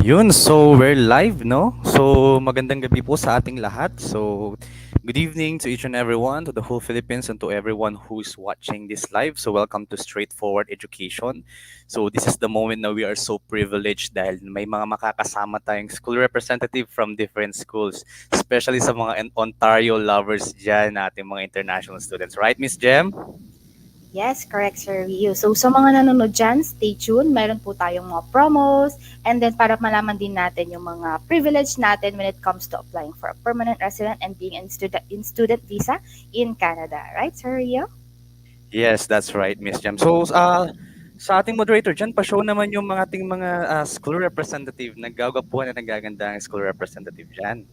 Yun, so we're live, no? So magandang gabi po sa ating lahat. So good evening to each and everyone, to the whole Philippines, and to everyone who's watching this live. So welcome to Straightforward Education. So this is the moment na we are so privileged dahil may mga makakasama tayong school representative from different schools, especially sa mga Ontario lovers dyan, ating mga international students. Right, Miss Jem? Yes, correct, Sir Rio. So, sa mga nanonood dyan, stay tuned. Meron po tayong mga promos. And then, para malaman din natin yung mga privilege natin when it comes to applying for a permanent resident and being in student visa in Canada. Right, Sir Rio? Yes, that's right, Miss Jem. So, sa ating moderator dyan, pa-show naman yung mga ating mga school representative. Naggagapuan na nagaganda ang school representative dyan.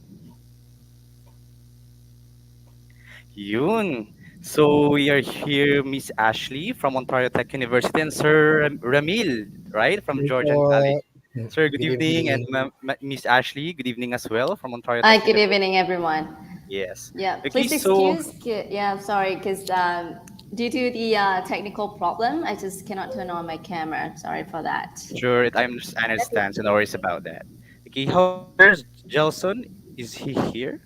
Yun. So, we are here, Miss Ashley from Ontario Tech University and Sir Ramil, right, from Hello po. Georgian College. Sir, good Good evening. And evening. Miss Ashley, good evening as well from Ontario Hi, Tech good University. evening, everyone. Yes. Yeah, Okay, please so, excuse. Yeah, I'm sorry, because due to the technical problem, I just cannot turn on my camera. Sorry for that. sure, I understand. So, no worries about that. Okay, how's Sir Gelson? Is he here?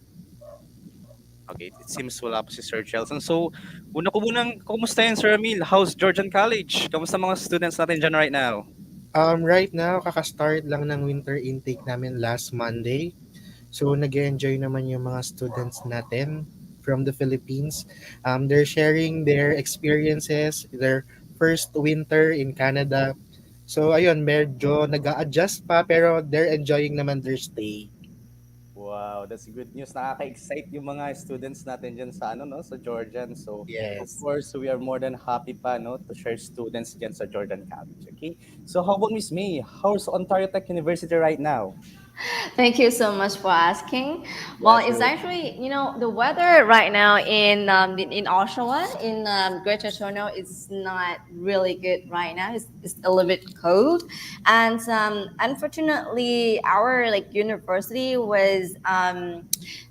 Okay, it seems wala pa si Sir Chelson. So, una ko munang kumustahin Sir Emil. How's Georgian College? Kamusta mga students natin dyan right now? Right now, kaka-start lang ng winter intake namin last Monday. So, nag-enjoy naman yung mga students natin from the Philippines. They're sharing their experiences, their first winter in Canada. So, ayun, medyo nag-a-adjust pa pero they're enjoying naman their stay. Wow, that's good news. Nakaka-excite yung mga students natin dyan sa ano no, sa Georgian. So, of Yes. course, we are more than happy pa no to share students dyan sa Georgian College. Okay? So, how about Miss May? How's Ontario Tech University right now? Thank you so much for asking. Well, Yes, it's sir. actually, the weather right now in Oshawa, in Greater Toronto, is not really good right now. It's a little bit cold, and unfortunately, our like university was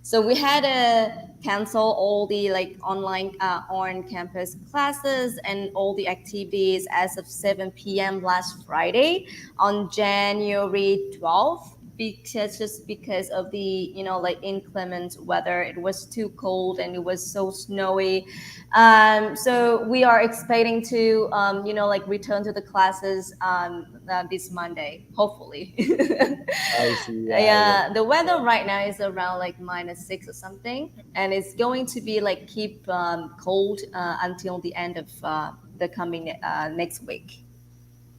so we had to cancel all the like online on campus classes and all the activities as of 7 p.m. last Friday on January 12th, because just because of the like inclement weather. It was too cold and it was so snowy. So we are expecting to like return to the classes this Monday, hopefully. I see. Yeah. Yeah, the weather right now is around like -6 or something, and it's going to be like keep cold until the end of the coming next week.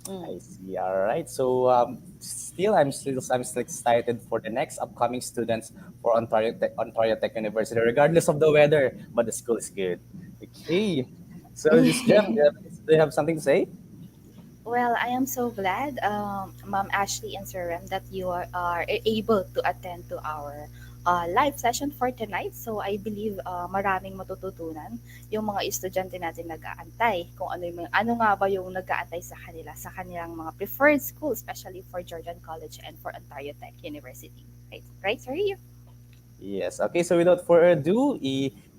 I see. All right. So I'm still excited for the next upcoming students for Ontario Tech University, regardless of the weather. But the school is good. Okay. So this Jem, do you have something to say? Well, I am so glad, Ma'am Ashley and Sir Rem, that you are able to attend to our live session for tonight. So I believe maraming matututunan yung mga estudyante natin nag-aantay kung ano nga ba yung nag-aantay sa kanila sa kanilang mga preferred school, especially for Georgian College and for Ontario Tech University. Right, Sir Rio? Yes. Okay. So without further ado,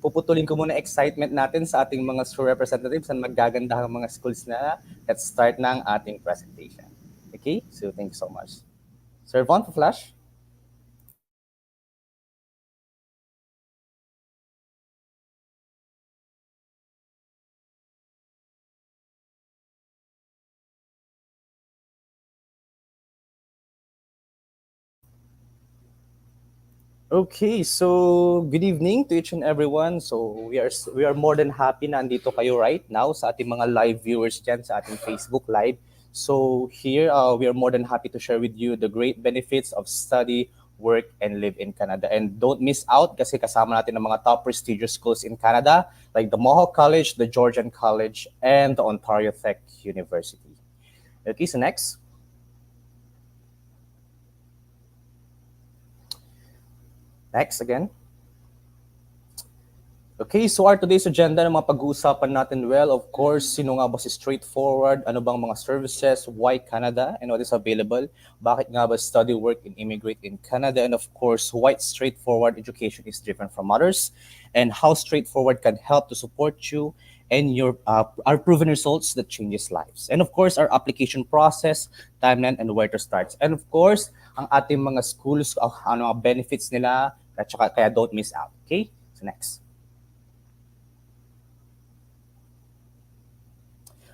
puputulin ko muna excitement natin sa ating mga school representatives and maggagandahang mga schools na. Let's start na ang ating presentation. Okay. So thank you so much. Sir Von, flash. Okay, so good evening to each and everyone. So we are more than happy na andito kayo right now sa ating mga live viewers dyan sa ating Facebook Live. So here we are more than happy to share with you the great benefits of study, work, and live in Canada. And don't miss out kasi kasama natin ang mga top prestigious schools in Canada like the Mohawk College, the Georgian College, and the Ontario Tech University. Okay, so next. Next again. Okay, so our today's agenda ng mga pag-uusapan natin, well, of course, sino nga ba si Straightforward, ano bang mga services, why Canada, and what is available, bakit nga ba study, work, and immigrate in Canada, and of course, why Straightforward education is different from others, and how Straightforward can help to support you and our proven results that changes lives. And of course, our application process, timeline, and where to start. And of course, ang ating mga schools, ano ang benefits nila, at saka kaya don't miss out. Okay? So next.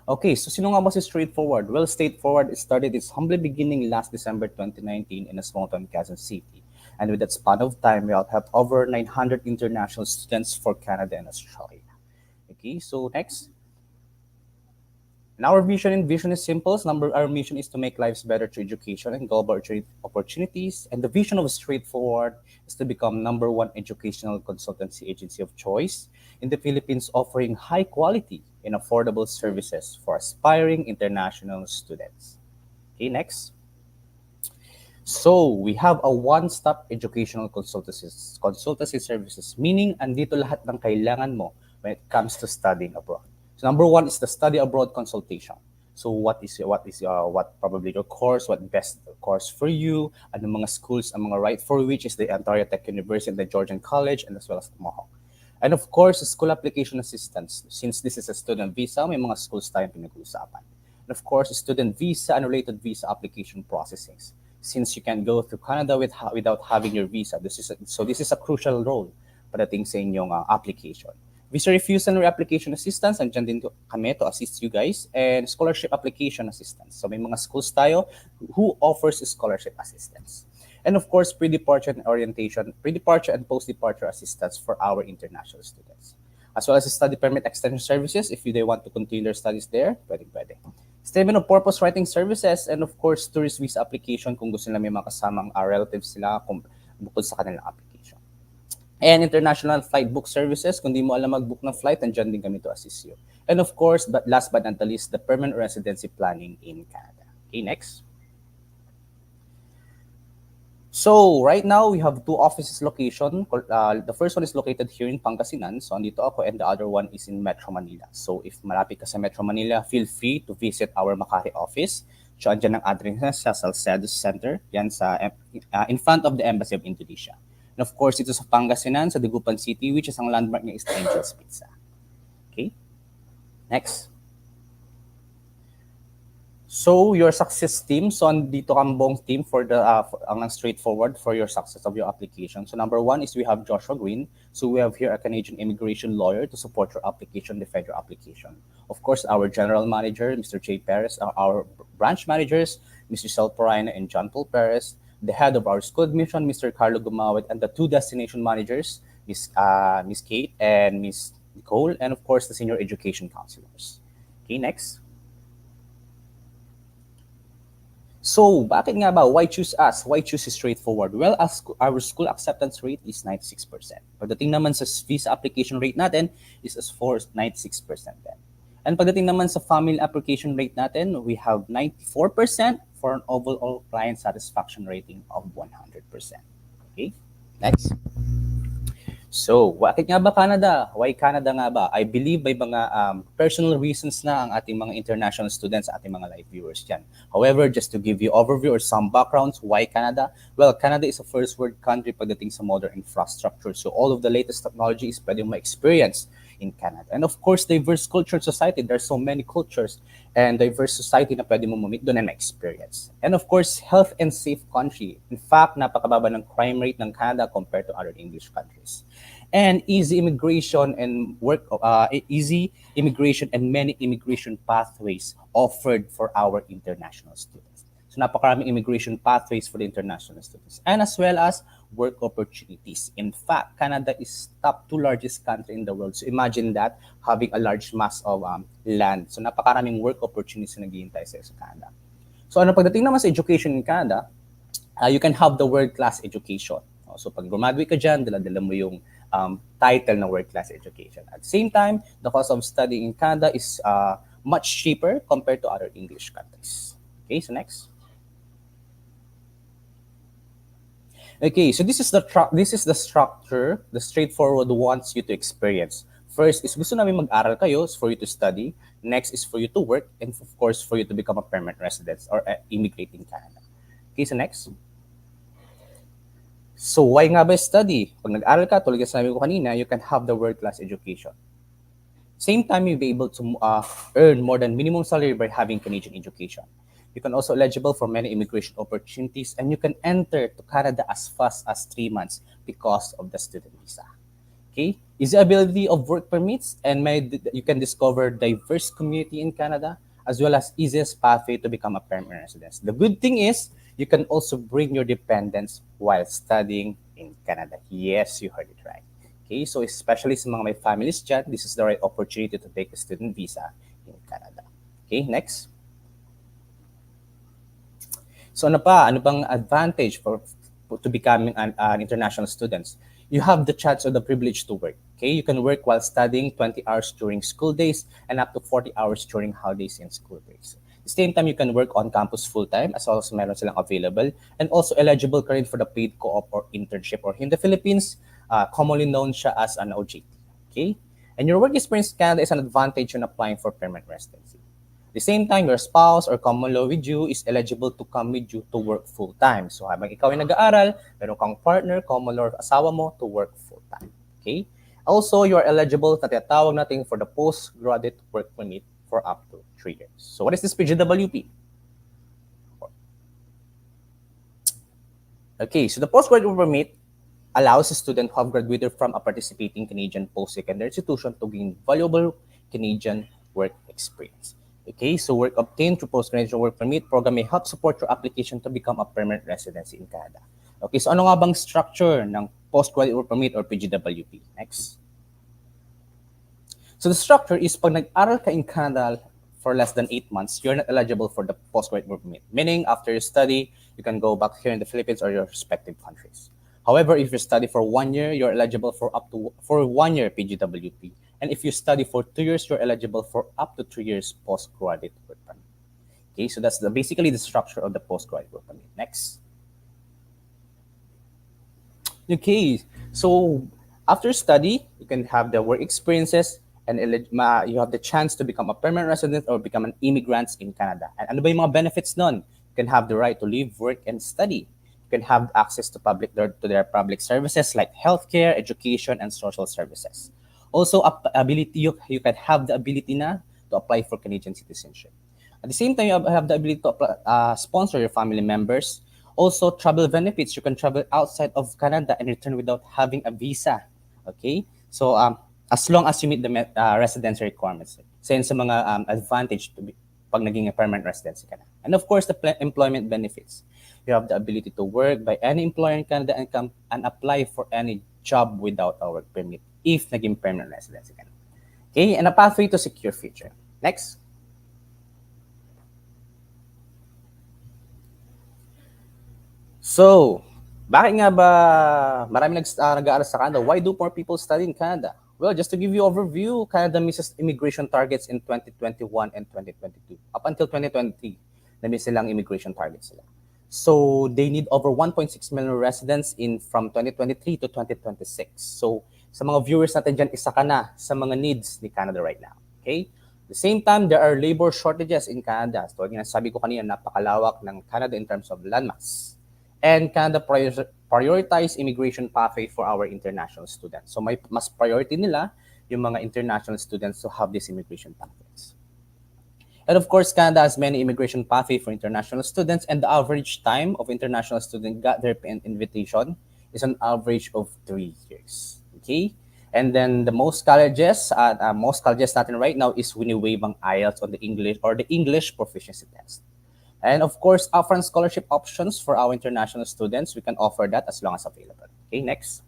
Okay, so sino nga ba si Straightforward? Well, Straightforward started its humble beginning last December 2019 in a small town in Quezon City. And with that span of time, we have over 900 international students for Canada and Australia. Okay, so next. And our vision is simple. Our mission is to make lives better through education and global opportunities. And the vision of Straightforward is to become number one educational consultancy agency of choice in the Philippines, offering high quality and affordable services for aspiring international students. Okay, next. So, we have a one-stop educational consultancy services, meaning andito lahat ng kailangan mo when it comes to studying abroad. So, number one is the study abroad consultation. So, what probably your course, what best course for you, ano mga schools ang mga right for which is the Ontario Tech University and the Georgian College and as well as the Mohawk. And of course, school application assistance. Since this is a student visa, may mga schools tayong pinag-uusapan. And of course, student visa and related visa application processings. Since you can go to Canada without having your visa, this is a crucial role pagdating sa inyong application. Visa refusal and reapplication assistance, andyan din kami to assist you guys. And scholarship application assistance. So may mga schools tayo who offers scholarship assistance. And of course, pre-departure and post-departure assistance for our international students. As well as study permit extension services if they want to continue their studies there, pwede. Statement of purpose writing services, and of course, tourist visa application kung gusto nila may makasamang relatives sila bukod sa kanilang application. And international flight book services, kung di mo alam mag-book ng flight, andyan din kami to assist you. And of course, but last but not the least, the permanent residency planning in Canada. Okay, next. So right now we have two offices location. The first one is located here in Pangasinan. So andito ako, and the other one is in Metro Manila. So if malapit ka sa Metro Manila, feel free to visit our Makati office. So andyan ang address sa Salcedo Center. Yan sa in front of the Embassy of Indonesia. And of course, ito sa Pangasinan, sa Dagupan City, which is ang landmark niya is Angel's Pizza. Okay? Next. So your success team, so andito ang buong team for ang straightforward for your success of your application. So number one is we have Joshua Green. So we have here a Canadian immigration lawyer to support your application, defend your application. Of course, our general manager, Mr. Jay Perez, our branch managers, Mr. Sal Porina and John Paul Perez, the head of our school admission, Mr. Carlo Gumawit, and the two destination managers, Miss Kate and Miss Nicole, and of course the senior education counselors. Okay, next. So, bakit nga ba? Why choose us? Why choose Straightforward? Well, our school acceptance rate is 96%. Pagdating naman sa visa application rate natin is as for 96% din. And pagdating naman sa family application rate natin, we have 94% for an overall client satisfaction rating of 100%. Okay? Next. So, bakit nga ba Canada? Why Canada nga ba? I believe may mga personal reasons na ang ating mga international students, ating mga live viewers dyan. However, just to give you overview or some backgrounds, why Canada? Well, Canada is a first world country pagdating sa modern infrastructure. So, all of the latest technology is pwedeng ma-experience in Canada. And of course, diverse culture society. There's so many cultures and diverse society na pwede mo mamit doon and ma-experience. And of course, health and safe country. In fact, napakababa ng crime rate ng Canada compared to other English countries. And easy immigration and many immigration pathways offered for our international students. So napakaraming immigration pathways for the international students, and as well as work opportunities. In fact, Canada is top 2 largest country in the world. So imagine that, having a large mass of land. So napakaraming work opportunities na naghihintay sa Canada. So ano pagdating naman sa education in Canada, you can have the world-class education. So pag graduate ka dyan, dala-dala mo yung title na world-class education. At the same time, the cost of studying in Canada is much cheaper compared to other English countries. Okay, so next. Okay, so this is the structure the Straightforward wants you to experience. First is gusto namin mag-aral kayo, is for you to study. Next is for you to work, and of course for you to become a permanent resident or immigrate in Canada. Okay, so next. So why nga ba study? Pag nag-aral ka, tulad ng sinabi ko kanina, you can have the world-class education. Same time, you'll be able to earn more than minimum salary by having Canadian education. You can also eligible for many immigration opportunities, and you can enter to Canada as fast as 3 months because of the student visa. Okay, easy ability of work permits, and you can discover diverse community in Canada, as well as easiest pathway to become a permanent resident. The good thing is you can also bring your dependents while studying in Canada. Yes, you heard it right. Okay, so especially sa mga may families dyan, this is the right opportunity to take a student visa in Canada. Okay, next. So ano pa? Ano bang advantage to becoming an international student? You have the chance or the privilege to work. Okay, you can work while studying 20 hours during school days and up to 40 hours during holidays and school breaks. At the same time, you can work on campus full-time as well as meron silang available, and also eligible ka rin for the paid co-op or internship, or in the Philippines, commonly known siya as an OJT. Okay, and your work experience in Canada is an advantage in applying for permanent residency. At the same time, your spouse or common law with you is eligible to come with you to work full-time. So habang ikaw ay nag-aaral, meron kang partner, common law, asawa mo to work full-time. Okay? Also, you are eligible na tinatawag natin for the postgraduate work permit for up to 3 years. So what is this PGWP? Okay, so the postgraduate work permit allows a student who have graduated from a participating Canadian post-secondary institution to gain valuable Canadian work experience. Okay, so work obtained through post-graduate work permit program may help support your application to become a permanent residency in Canada. Okay, so ano nga bang structure ng post-graduate work permit or PGWP? Next. So the structure is pag nag-aral ka in Canada for less than 8 months, you're not eligible for the post-graduate work permit. Meaning, after you study, you can go back here in the Philippines or your respective countries. However, if you study for 1 year, you're eligible for 1 year PGWP. And if you study for 2 years, you're eligible for up to 3 years postgraduate work permit. Okay, so that's basically the structure of the postgraduate work permit. Next. Okay, so after study, you can have the work experiences, and you have the chance to become a permanent resident or become an immigrant in Canada. And ano ba yung mga benefits nun? You can have the right to live, work, and study. You can have access to their public services like healthcare, education, and social services. Also, you can have the ability to apply for Canadian citizenship. At the same time, you have the ability to sponsor your family members. Also, travel benefits. You can travel outside of Canada and return without having a visa. Okay? So, as long as you meet the residency requirements. So, yun sa mga advantage pag naging a permanent residency ka na. And of course, the employment benefits. You have the ability to work by any employer in Canada and come and apply for any job without a work permit if naging permanent residency ka na. Okay? And a pathway to secure future. Next. So, bakit nga ba marami nag-aaral sa Canada? Why do more people study in Canada? Well, just to give you overview, Canada misses immigration targets in 2021 and 2022. Up until 2023, na-miss silang immigration targets sila. So, they need over 1.6 million residents from 2023 to 2026. So, sa mga viewers natin dyan, isa ka na sa mga needs ni Canada right now. Okay? At the same time, there are labor shortages in Canada. So, sabi ko kanina, napakalawak ng Canada in terms of landmass. And Canada prioritize immigration pathway for our international students. So, mas priority nila yung mga international students to have these immigration pathways. And of course, Canada has many immigration pathways for international students, and the average time of international students got their invitation is an average of 3 years. Okay, and then the most colleges natin right now is wini-waive ang IELTS on the English proficiency test. And of course, upfront scholarship options for our international students, we can offer that as long as available. Okay, next.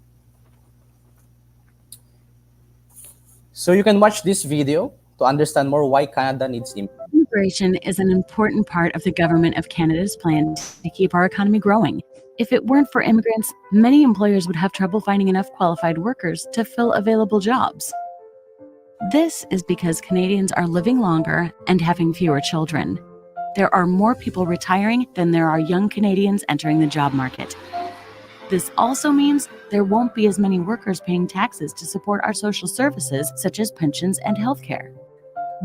So you can watch this video to understand more why Canada needs Immigration is an important part of the government of Canada's plan to keep our economy growing. If it weren't for immigrants, many employers would have trouble finding enough qualified workers to fill available jobs. This is because Canadians are living longer and having fewer children. There are more people retiring than there are young Canadians entering the job market. This also means there won't be as many workers paying taxes to support our social services, such as pensions and healthcare.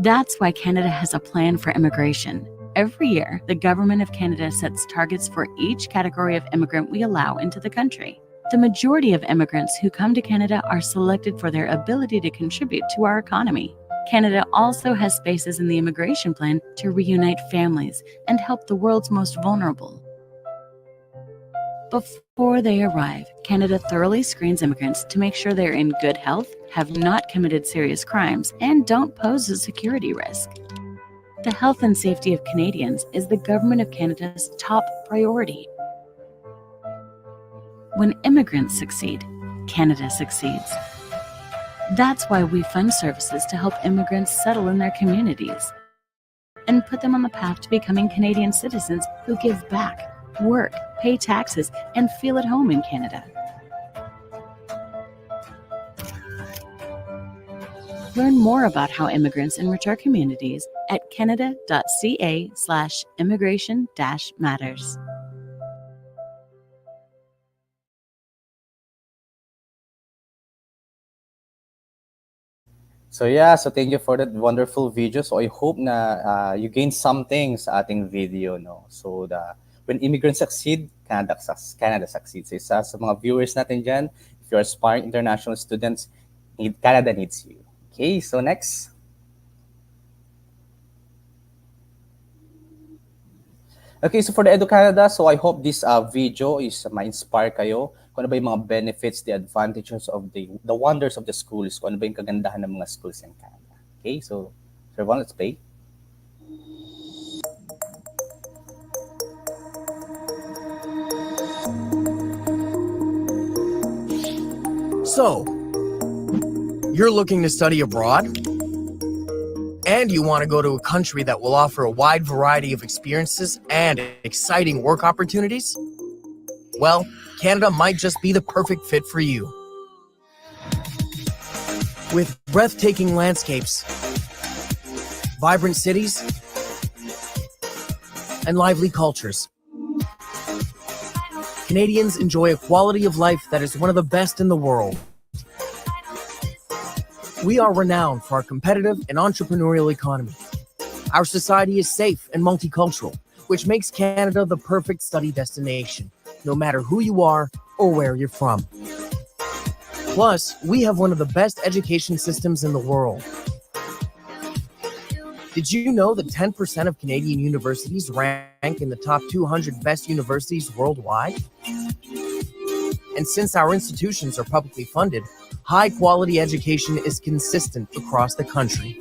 That's why Canada has a plan for immigration. Every year, the Government of Canada sets targets for each category of immigrant we allow into the country. The majority of immigrants who come to Canada are selected for their ability to contribute to our economy. Canada also has spaces in the immigration plan to reunite families and help the world's most vulnerable. Before they arrive, Canada thoroughly screens immigrants to make sure they're in good health, have not committed serious crimes, and don't pose a security risk. The health and safety of Canadians is the Government of Canada's top priority. When immigrants succeed, Canada succeeds. That's why we fund services to help immigrants settle in their communities and put them on the path to becoming Canadian citizens who give back, work, pay taxes, and feel at home in Canada. Learn more about how immigrants enrich our communities at canada.ca/immigration-matters. So yeah, so thank you for that wonderful video. So I hope na you gained something sa ating video, no. So when immigrants succeed, Canada succeeds. So isa sa mga viewers natin diyan, if you're aspiring international students, Canada needs you. Okay, so next. Okay, so for the Edu Canada, so I hope this video is ma-inspire kayo kung ano ba yung mga benefits, the advantages of the wonders of the schools, kung ano ba yung kagandahan ng mga schools in Canada. Okay, so everyone, let's play. So, you're looking to study abroad? And you want to go to a country that will offer a wide variety of experiences and exciting work opportunities? Well, Canada might just be the perfect fit for you. With breathtaking landscapes, vibrant cities, and lively cultures, Canadians enjoy a quality of life that is one of the best in the world. We are renowned for our competitive and entrepreneurial economy. Our society is safe and multicultural, which makes Canada the perfect study destination, no matter who you are or where you're from. Plus, we have one of the best education systems in the world. Did you know that 10% of Canadian universities rank in the top 200 best universities worldwide? And since our institutions are publicly funded, high-quality education is consistent across the country.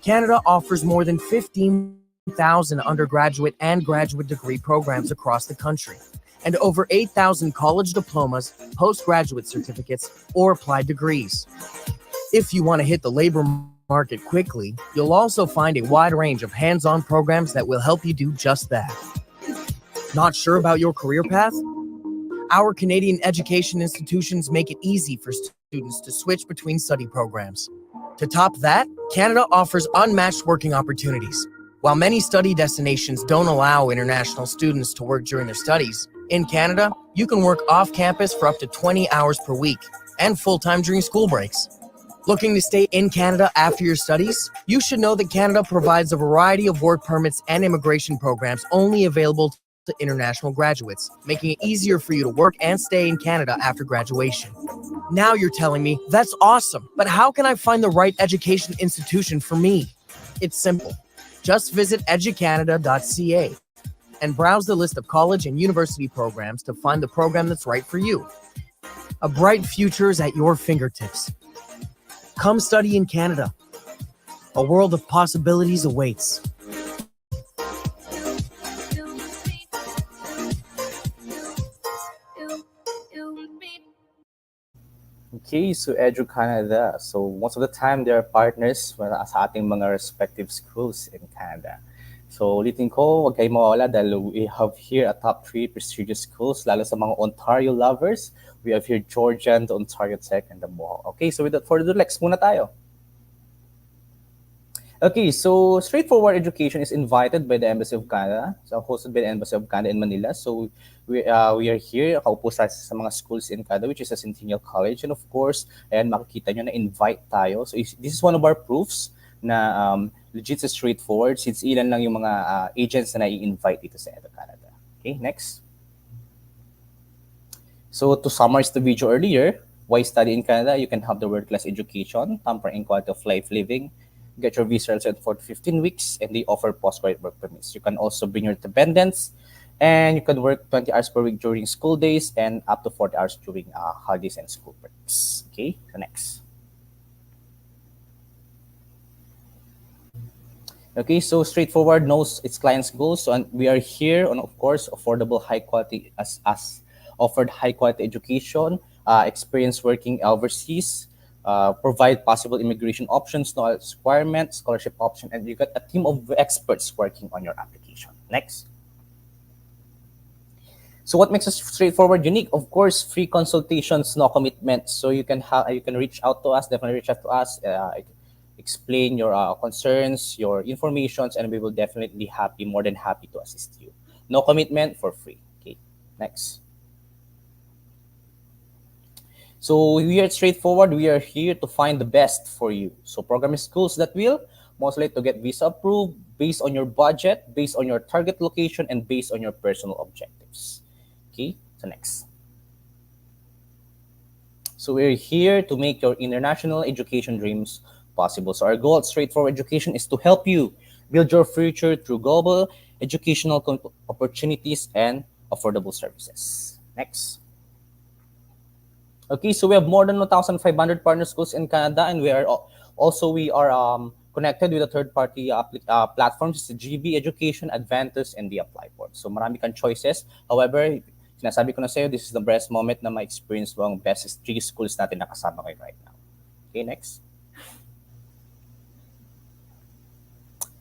Canada offers more than 15,000 undergraduate and graduate degree programs across the country, and over 8,000 college diplomas, postgraduate certificates, or applied degrees. If you want to hit the labor market quickly, you'll also find a wide range of hands-on programs that will help you do just that. Not sure about your career path? Our Canadian education institutions make it easy for students to switch between study programs. To top that, Canada offers unmatched working opportunities. While many study destinations don't allow international students to work during their studies, in Canada, you can work off campus for up to 20 hours per week and full-time during school breaks. Looking to stay in Canada after your studies? You should know that Canada provides a variety of work permits and immigration programs only available to international graduates, making it easier for you to work and stay in Canada after graduation. Now you're telling me, that's awesome, but how can I find the right education institution for me? It's simple. Just visit educanada.ca and browse the list of college and university programs to find the program that's right for you. A bright future is at your fingertips. Come study in Canada. A world of possibilities awaits. Okay, so Edu Canada. So most of the time, they are partners sa ating mga respective schools in Canada. So ulitin ko, huwag kayong mawala dahil we have here a top 3 prestigious schools, lalo sa mga Ontario lovers. We have here Georgian, the Ontario Tech, and the Mohawk. Okay, so without further ado, let's muna tayo. Okay, so Straightforward Education is invited by the Embassy of Canada, so hosted by the Embassy of Canada in Manila. So we are here, kaupo sa mga schools in Canada, which is a Centennial College. And of course, ayan, makikita nyo na invite tayo. So this is one of our proofs na legit sa Straightforward, since ilan lang yung mga agents na i-invite dito sa Edu Canada. Okay, next. So to summarize the video earlier, Why study in Canada? You can have the world-class education, tampering quality of life living, get your visa result for 15 weeks, and they offer postgraduate work permits. You can also bring your dependents, and you can work 20 hours per week during school days and up to 40 hours during holidays and school breaks. Okay, so next. Okay, so straightforward knows its client's goals. So and we are here on, of course, affordable, high quality as offered high quality education, experience working overseas, provide possible immigration options, knowledge requirement, scholarship option, and you got a team of experts working on your application. Next. So what makes us straightforward unique? Of course, free consultations, no commitment. So you can reach out to us, definitely reach out to us, explain your concerns, your informations, and we will definitely more than happy to assist you. No commitment, for free. Okay, next. So we are straightforward. We are here to find the best for you. So programming schools that will mostly to get visa approved based on your budget, based on your target location, and based on your personal objectives. Okay, so next. So we're here to make your international education dreams possible. So our goal at Straightforward Education is to help you build your future through global educational opportunities and affordable services. Next. Okay, so we have more than 1,500 partner schools in Canada, and we are connected with a third-party platforms, the GB Education, Advantus, and the Apply Board. So marami kang choices. However, sinasabi ko na sa'yo, this is the best moment na ma-experience mo ang best 3 schools natin na kasama kayo right now. Okay, next.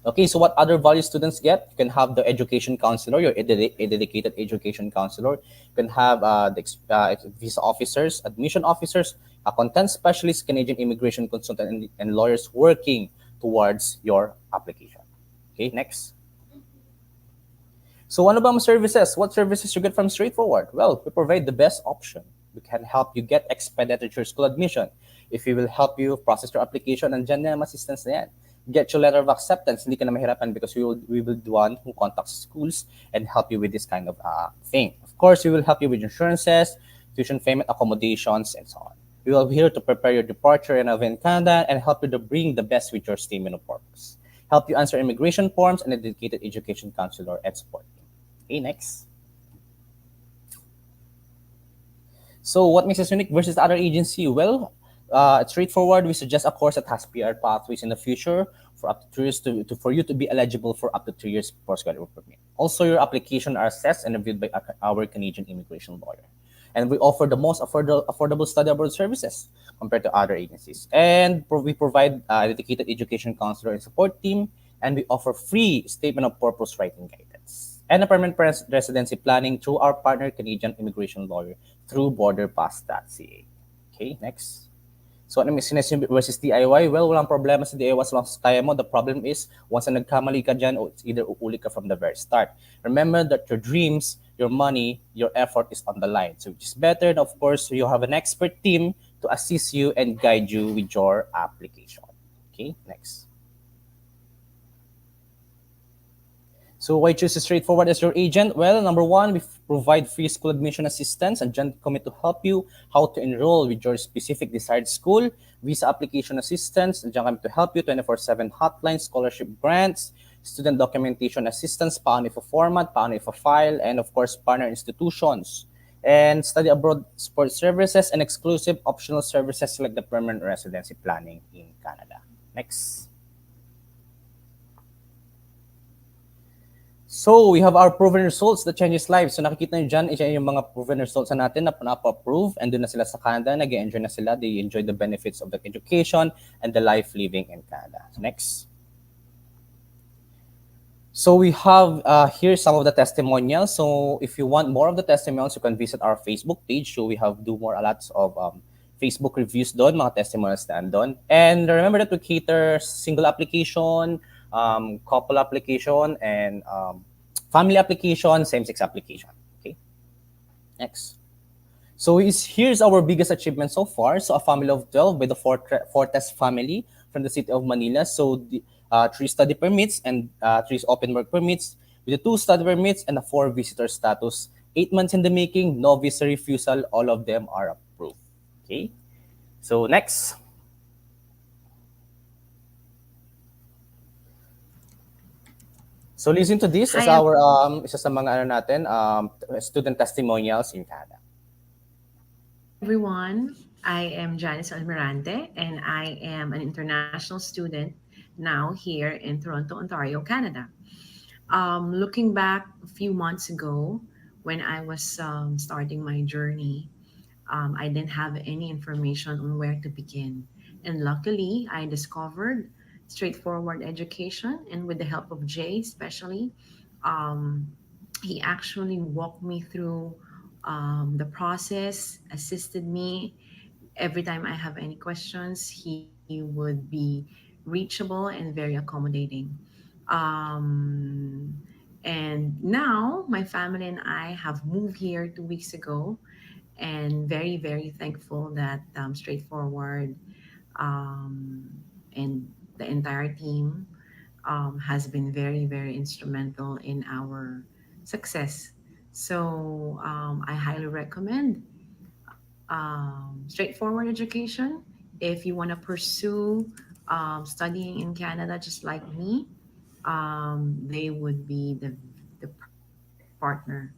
Okay, so what other value students get? You can have the education counselor, a dedicated education counselor. You can have the visa officers, admission officers, a content specialist, Canadian immigration consultant, and lawyers working towards your application. Okay, next. So ano bang services? What services you get from Straightforward? Well, we provide the best option. We can help you get expedited your school admission. If we will help you process your application, andyan na assistance na yan. Get your letter of acceptance, hindi ka na mahirapan because we will be the one who contacts schools and help you with this kind of thing. Of course, we will help you with insurances, tuition payment, accommodations, and so on. We will be here to prepare your departure in Canada and help you to bring the best with your statement of purpose. Help you answer immigration forms and a dedicated education counselor and support team. Okay, next. So what makes us unique versus other agency? Well, it's straightforward. We suggest a course that has PR pathways in the future for up to 3 years for you to be eligible for up to 3 years postgraduate permit. Also, your application are assessed and reviewed by our Canadian immigration lawyer. And we offer the most affordable study abroad services compared to other agencies. And we provide a dedicated education counselor and support team, and we offer free statement of purpose writing guidance and a permanent residency planning through our partner Canadian immigration lawyer through borderpass.ca. Okay, next. So ano may sinasabi versus DIY? Well, walang problema sa DIY as long as kaya mo. The problem is, once na nagkamali ka dyan, it's either uuli ka from the very start. Remember that your dreams, your money, your effort is on the line. So which is better, and of course, you have an expert team to assist you and guide you with your application. Okay, next. So why choose Straightforward as your agent? Well, number one, we provide free school admission assistance and John commit to help you how to enroll with your specific desired school, visa application assistance, and John commit to help you 24/7 hotline, scholarship grants, student documentation assistance, paano i-format, paano i-file, and of course, partner institutions, and study abroad support services and exclusive optional services like the permanent residency planning in Canada. Next. So, we have our proven results that changes lives. So, nakikita nyo dyan, yung mga proven results natin na napa-approve and doon na sila sa Canada, nag-enjoy na sila. They enjoy the benefits of the education and the life living in Canada. So, next. So, we have here some of the testimonials. So, if you want more of the testimonials, you can visit our Facebook page. So, we have a lot of Facebook reviews doon, mga testimonials na doon. And remember that we cater single application, couple application, and family application, same-sex application. Okay. Next. So here's our biggest achievement so far. So a family of 12 by the Fortes family from the city of Manila. So the 3 study permits and 3 open work permits with the 2 study permits and a 4 visitor status. 8 months in the making, no visa refusal. All of them are approved. Okay. So next. So listen to this as Hi, our isa sa mga ano natin student testimonials in Canada. everyone. I am Janice Almirante, and I am an international student now here in Toronto, Ontario, Canada. Looking back a few months ago, when I was starting my journey, I didn't have any information on where to begin. And luckily, I discovered straightforward education, and with the help of Jay, especially, um, he actually walked me through the process, assisted me every time I have any questions. He would be reachable and very accommodating. Um, and now my family and I have moved here 2 weeks ago, and very very thankful that straightforward and the entire team has been very very instrumental in our success. So I highly recommend straightforward education if you want to pursue studying in Canada just like me. They would be the perfect partner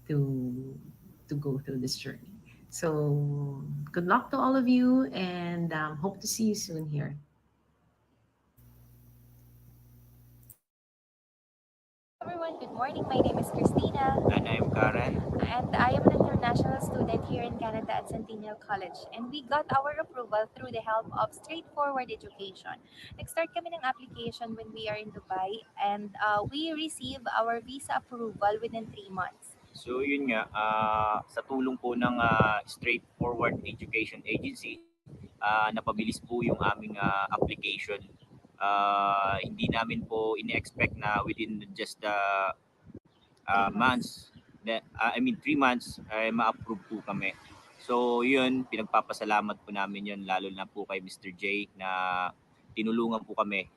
to to go through this journey. So good luck to all of you, and hope to see you soon here. Hello everyone, good morning. My name is Christina And I'm Karen. and I am an international student here in Canada at Centennial College, and we got our approval through the help of straightforward education. Nag-start kami ng application when we are in Dubai, and we receive our visa approval within 3 months. So yun nga, sa tulong po ng Straightforward Education Agency, napabilis po yung aming application. Hindi namin po in-expect na within just 3 months. months, 3 months, ma-approve po kami. So yun, pinagpapasalamat po namin yun, lalo na po kay Mr. J na tinulungan po kami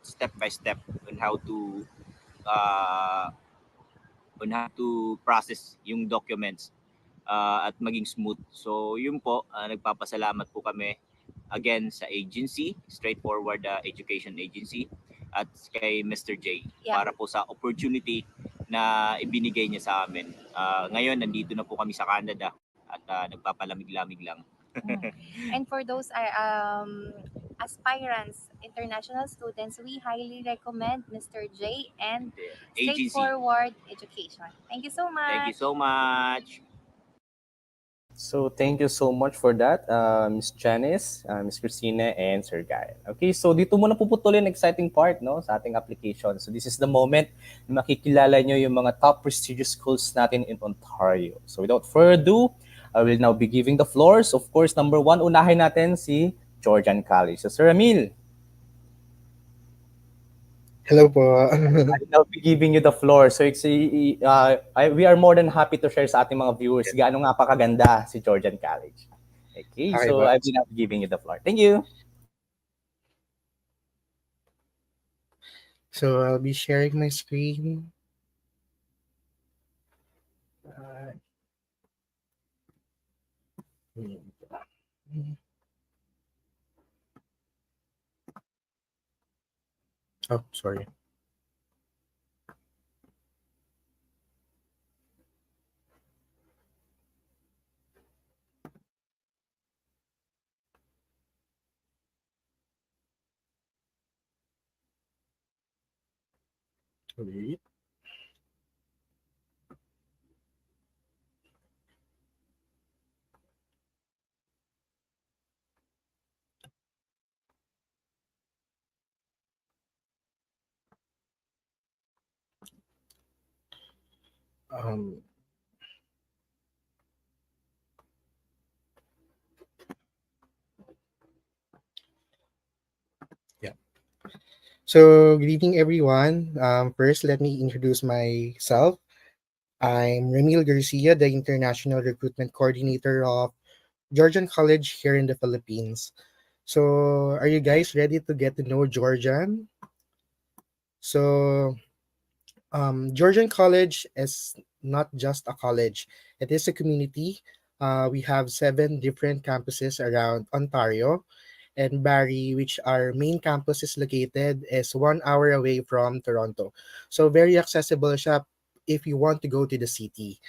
step by step on how to uh, process yung documents at maging smooth. So yun po, nagpapasalamat po kami again sa agency, Straightforward Education Agency, at kay Mr. J Yeah. para po sa opportunity na ibinigay niya sa amin. Ngayon, nandito na po kami sa Canada at nagpapalamig-lamig lang. And for those aspirants, international students, we highly recommend Mr. J and Agency. straightforward education. Thank you so much. Thank you so much. So thank you so much for that, Miss Janice, Miss Christina, and Sir Guy. Okay, so dito muna puputulin exciting part no, sa ating application. So this is the moment na makikilala nyo yung mga top prestigious schools natin in Ontario. So without further ado, I will now be giving the floors. Of course, number one, unahin natin si Georgian College. So Sir Emil, Hello po. I'll now be giving you the floor. So we are more than happy to share sa ating mga viewers gaano nga pa kaganda si Georgian College. Okay, Okay so po. I'll be now giving you the floor. Thank you. So I'll be sharing my screen. Oh, sorry. Wait. Um, yeah. So, good evening, everyone. First, let me introduce myself. I'm Ramil Garcia, the International Recruitment Coordinator of Georgian College here in the Philippines. So, are you guys ready to get to know Georgian? So, Georgian College is not just a college, it is a community We have 7 different campuses around Ontario, and Barrie, which our main campus is located, is 1 hour away from Toronto. So very accessible siya if you want to go to the city.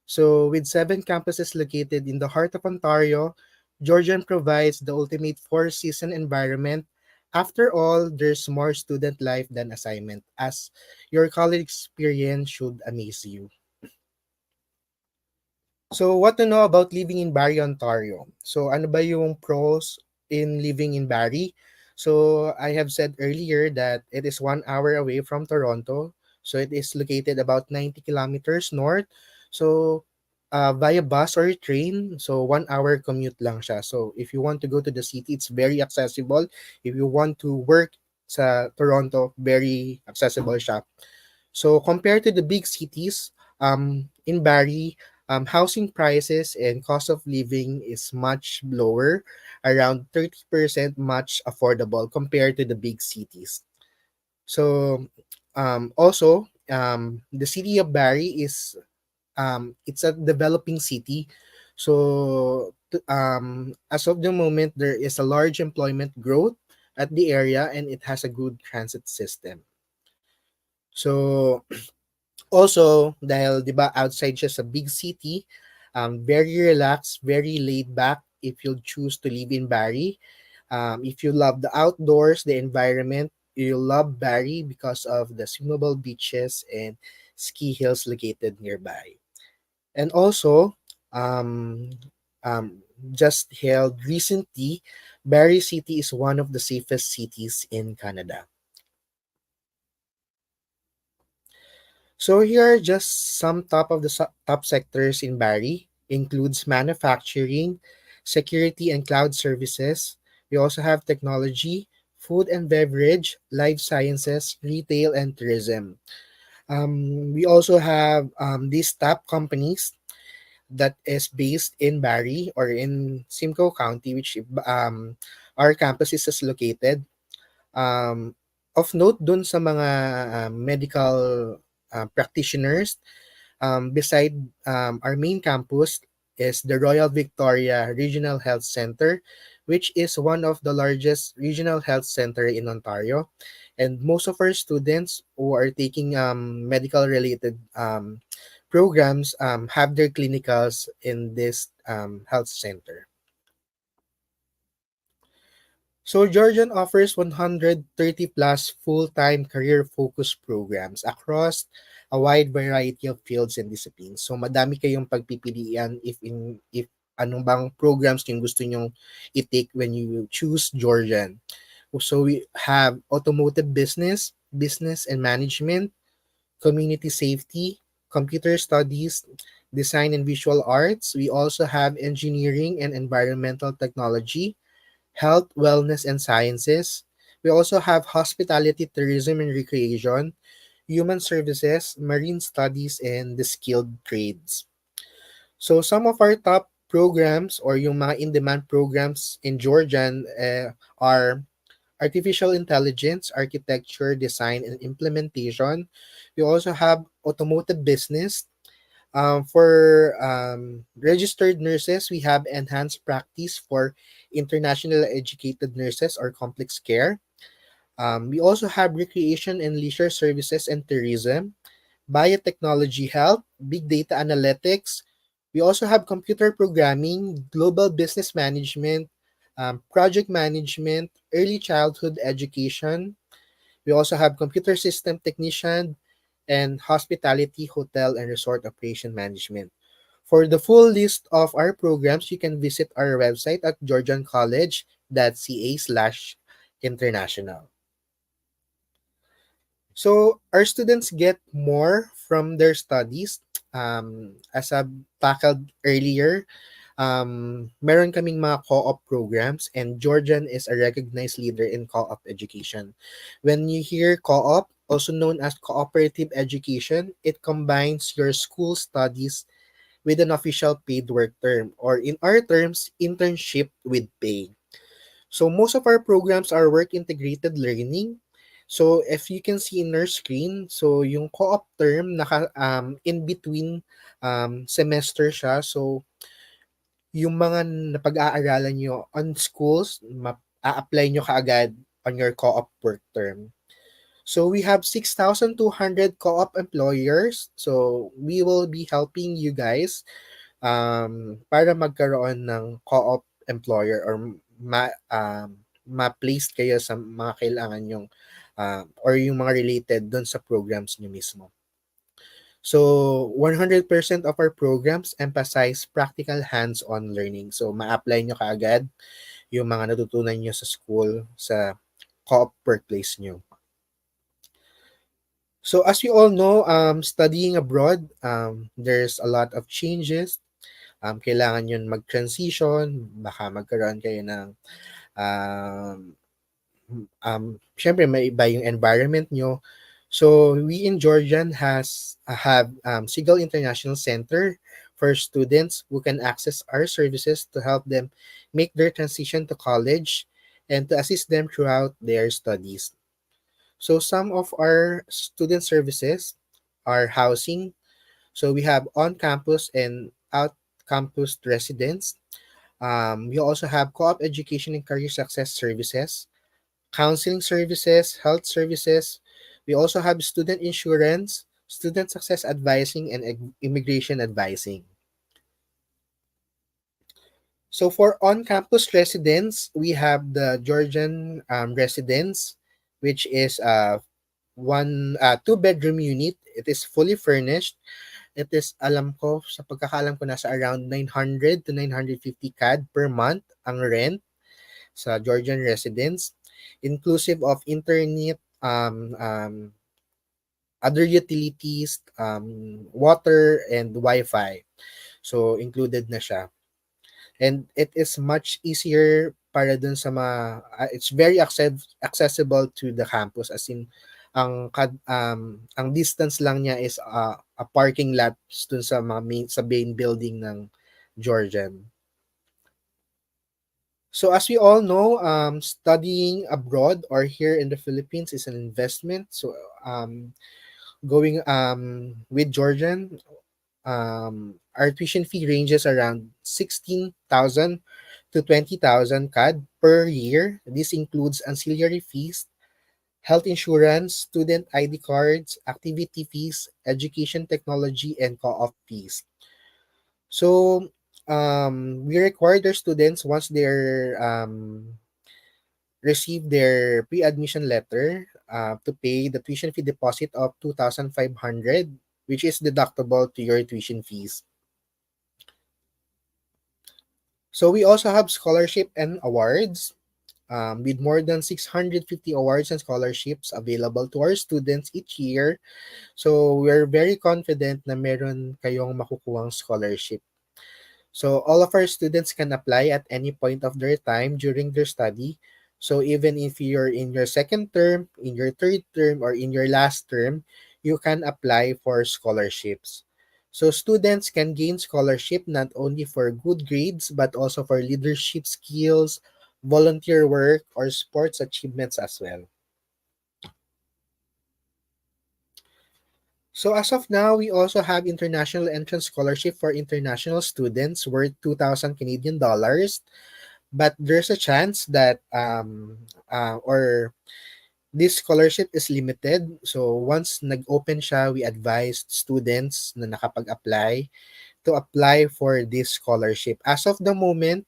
So with 7 campuses located in the heart of Ontario, Georgian provides the ultimate four-season environment. After all, there's more student life than assignment, as your college experience should amaze you. So, what to know about living in Barrie, Ontario? So, ano ba yung pros in living in Barrie? So, I have said earlier that it is 1 hour away from Toronto. So, it is located about 90 kilometers north. So, via bus or train, so 1 hour commute lang siya. So, if you want to go to the city, it's very accessible. If you want to work sa Toronto, very accessible siya. So compared to the big cities, in Barrie, housing prices and cost of living is much lower, around 30% much affordable compared to the big cities. So the city of Barrie is it's a developing city. So as of the moment, there is a large employment growth at the area and it has a good transit system. So also, dahil 'di ba outside siya sa big city, very relaxed, very laid back if you'll choose to live in Barrie. If you love the outdoors, the environment, you'll love Barrie because of the swimmable beaches and ski hills located nearby. And also, um, just held recently, Barrie City is one of the safest cities in Canada. So here are just some top sectors in Barrie. Includes manufacturing, security and cloud services. We also have technology, food and beverage, life sciences, retail and tourism. We also have these top companies that is based in Barrie or in Simcoe County, which our campus is located. Um, of note dun sa mga medical practitioners, beside our main campus is the Royal Victoria Regional Health Center, which is one of the largest regional health center in Ontario. And most of our students who are taking medical related programs have their clinicals in this health center. So Georgian offers 130 plus full-time career-focused programs across a wide variety of fields and disciplines. So madami kayong pagpipilian if anong bang programs yung gusto nyong i-take when you choose Georgian. So we have automotive business, business and management, community safety, computer studies, design and visual arts. We also have engineering and environmental technology, health, wellness, and sciences. We also have hospitality, tourism, and recreation, human services, marine studies, and the skilled trades. So some of our top programs or yung mga in-demand programs in Georgian are artificial intelligence, architecture, design, and implementation. We also have automotive business. For registered nurses, we have enhanced practice for international educated nurses or complex care. We also have recreation and leisure services and tourism, biotechnology health, big data analytics. We also have computer programming, global business management, project management, early childhood education. We also have computer system technician and hospitality, hotel, and resort operation management. For the full list of our programs, you can visit our website at georgiancollege.ca/international. So our students get more from their studies. As I tackled earlier, meron kaming mga co-op programs and Georgian is a recognized leader in co-op education. When you hear co-op, also known as cooperative education, it combines your school studies with an official paid work term, or in our terms, internship with pay. So most of our programs are work integrated learning. So if you can see in our screen, so yung co-op term in between semester siya. So yung mga napag-aaralan nyo on schools, a-apply nyo kaagad on your co-op work term. So we have 6,200 co-op employers. So we will be helping you guys para magkaroon ng co-op employer or ma-placed kayo sa mga kailangan yung or yung mga related doon sa programs nyo mismo. So, 100% of our programs emphasize practical hands-on learning. So, ma-apply nyo kaagad yung mga natutunan nyo sa school, sa co-op workplace nyo. So, as we all know, studying abroad, there's a lot of changes. Kailangan yun mag-transition, baka magkaroon kayo ng syempre may iba yung environment nyo. So we in Georgian have Sigal International Center for students who can access our services to help them make their transition to college and to assist them throughout their studies. So some of our student services are housing. So we have on-campus and out-campus residents. We also have co-op education and career success services, counseling services, health services. We also have student insurance, student success advising, and immigration advising. So for on-campus residents, we have the Georgian residence, which is a two-bedroom unit. It is fully furnished. It is, alam ko, sa pagkakaalam ko, nasa around 900 to 950 CAD per month ang rent sa Georgian residence, inclusive of internet, other utilities, water, and Wi-Fi. So, included na siya. And it is much easier para dun sa it's very accessible to the campus, as in ang distance lang niya is a parking lot dun sa main building ng Georgian. So as we all know, studying abroad or here in the Philippines is an investment. So going with Georgian, our tuition fee ranges around 16,000 to 20,000 CAD per year. This includes ancillary fees, health insurance, student ID cards, activity fees, education technology, and co-op fees. So we require their students, once they're receive their pre-admission letter, to pay the tuition fee deposit of 2,500, which is deductible to your tuition fees. So we also have scholarship and awards, with more than 650 awards and scholarships available to our students each year. So we're very confident na meron kayong makukuhang scholarship. So all of our students can apply at any point of their time during their study. So even if you're in your second term, in your third term, or in your last term, you can apply for scholarships. So students can gain scholarship not only for good grades, but also for leadership skills, volunteer work, or sports achievements as well. So as of now, we also have international entrance scholarship for international students worth 2,000 Canadian dollars. But there's a chance that or this scholarship is limited. So once nag-open siya, we advise students na nakapag-apply to apply for this scholarship. As of the moment,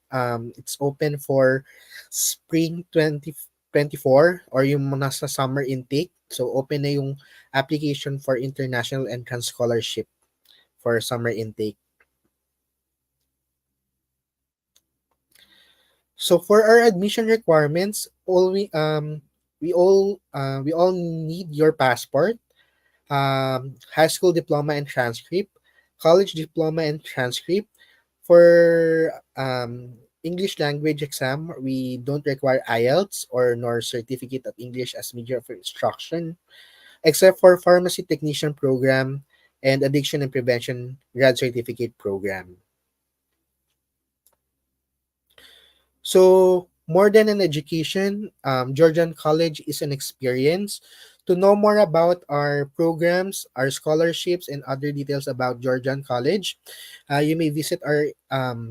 it's open for spring 2024 or yung nasa summer intake. So open na yung application for international entrance scholarship for summer intake. So for our admission requirements, we all need your passport, high school diploma and transcript, college diploma and transcript. For English language exam, we don't require IELTS or nor certificate of English as medium of instruction, except for pharmacy technician program and addiction and prevention grad certificate program. So more than an education, Georgian College is an experience. To know more about our programs, our scholarships, and other details about Georgian College, you may visit our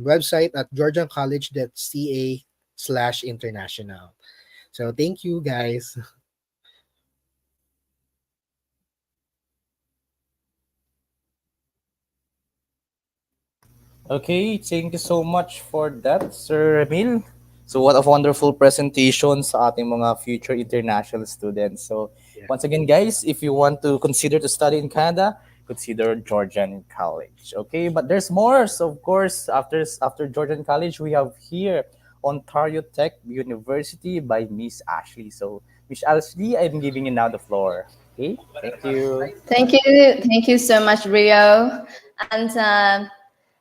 website at georgiancollege.ca/international. So thank you guys. Okay, thank you so much for that, Sir Emil. So what a wonderful presentation sa ating mga future international students. So Yeah. once again, guys, if you want to consider to study in Canada, consider Georgian College. Okay, but there's more. So of course, after Georgian College, we have here Ontario Tech University by Miss Ashley. So Miss Ashley, I'm giving you now the floor. Okay, thank you. Thank you so much, Rio. And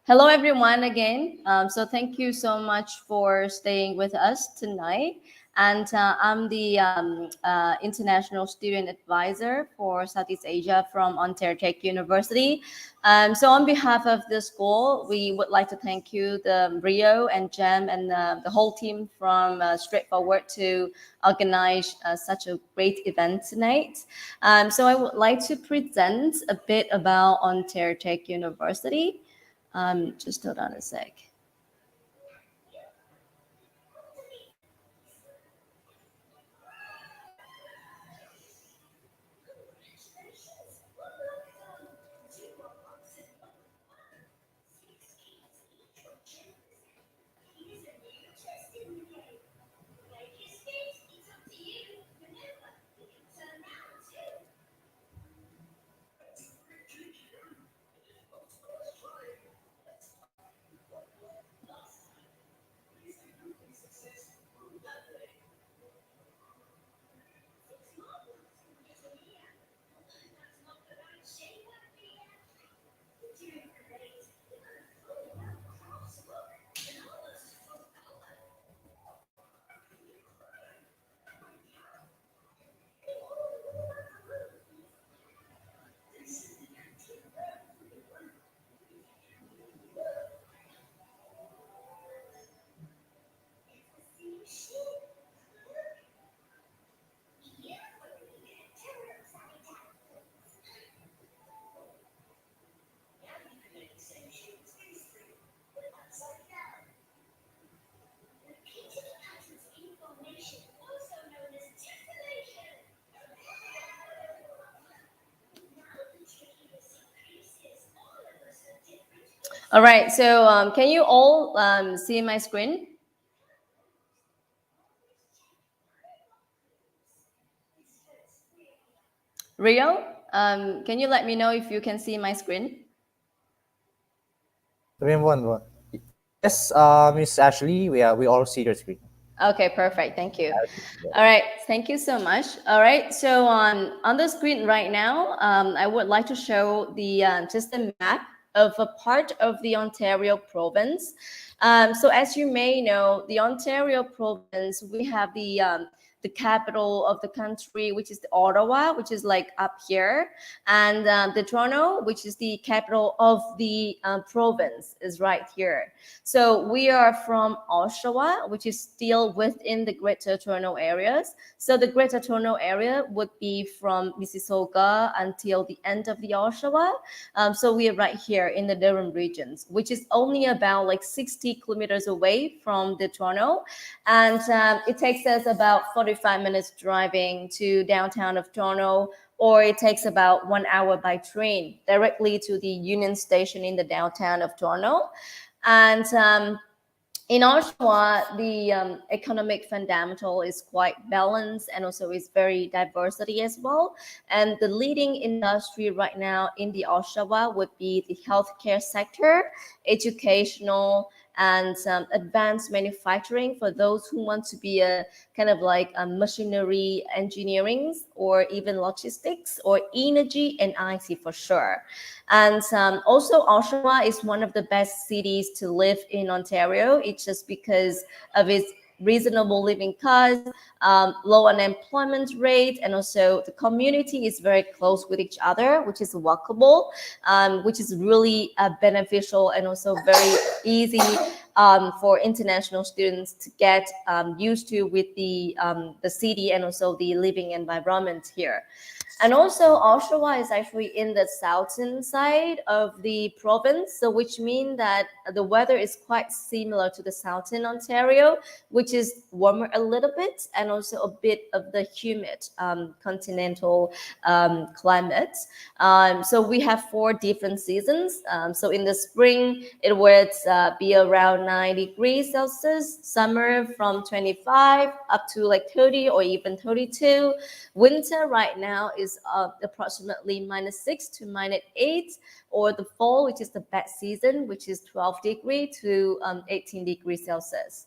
hello, everyone, again. So thank you so much for staying with us tonight. And I'm the international student advisor for Southeast Asia from Ontario Tech University. So on behalf of the school, we would like to thank you, the Rio and Jem, and the whole team from Straightforward to organize such a great event tonight. So I would like to present a bit about Ontario Tech University. Just hold on a sec. All right, so can you all see my screen? Rio, can you let me know if you can see my screen? Yes, Miss Ashley, we all see your screen. Okay, perfect. Thank you. All right, thank you so much. All right, so on the screen right now, I would like to show the just a map of a part of the Ontario province. So as you may know, the Ontario province, we have the capital of the country, which is the Ottawa, which is like up here, and the Toronto, which is the capital of the province, is right here. So we are from Oshawa, which is still within the Greater Toronto areas. So the Greater Toronto area would be from Mississauga until the end of the Oshawa. So we are right here in the Durham regions, which is only about like 60 kilometers away from the Toronto. And it takes us about 45 minutes driving to downtown of Toronto, or it takes about 1 hour by train directly to the Union Station in the downtown of Toronto. And in Oshawa, the economic fundamental is quite balanced and also is very diversity as well. And the leading industry right now in the Oshawa would be the healthcare sector, educational, and advanced manufacturing for those who want to be a kind of like a machinery engineering or even logistics or energy and IT for sure. And also, Oshawa is one of the best cities to live in Ontario. It's just because of its reasonable living costs, low unemployment rate, and also the community is very close with each other, which is workable, which is really beneficial and also very easy for international students to get used to with the city and also the living environment here. And also, Oshawa is actually in the southern side of the province, so which means that the weather is quite similar to the southern Ontario, which is warmer a little bit, and also a bit of the humid continental climate. So we have 4 different seasons. So in the spring, it would be around 9 degrees Celsius, summer from 25 up to like 30 or even 32. Winter right now is approximately -6 to -8, or the fall, which is the best season, which is 12 degree to 18 degrees Celsius.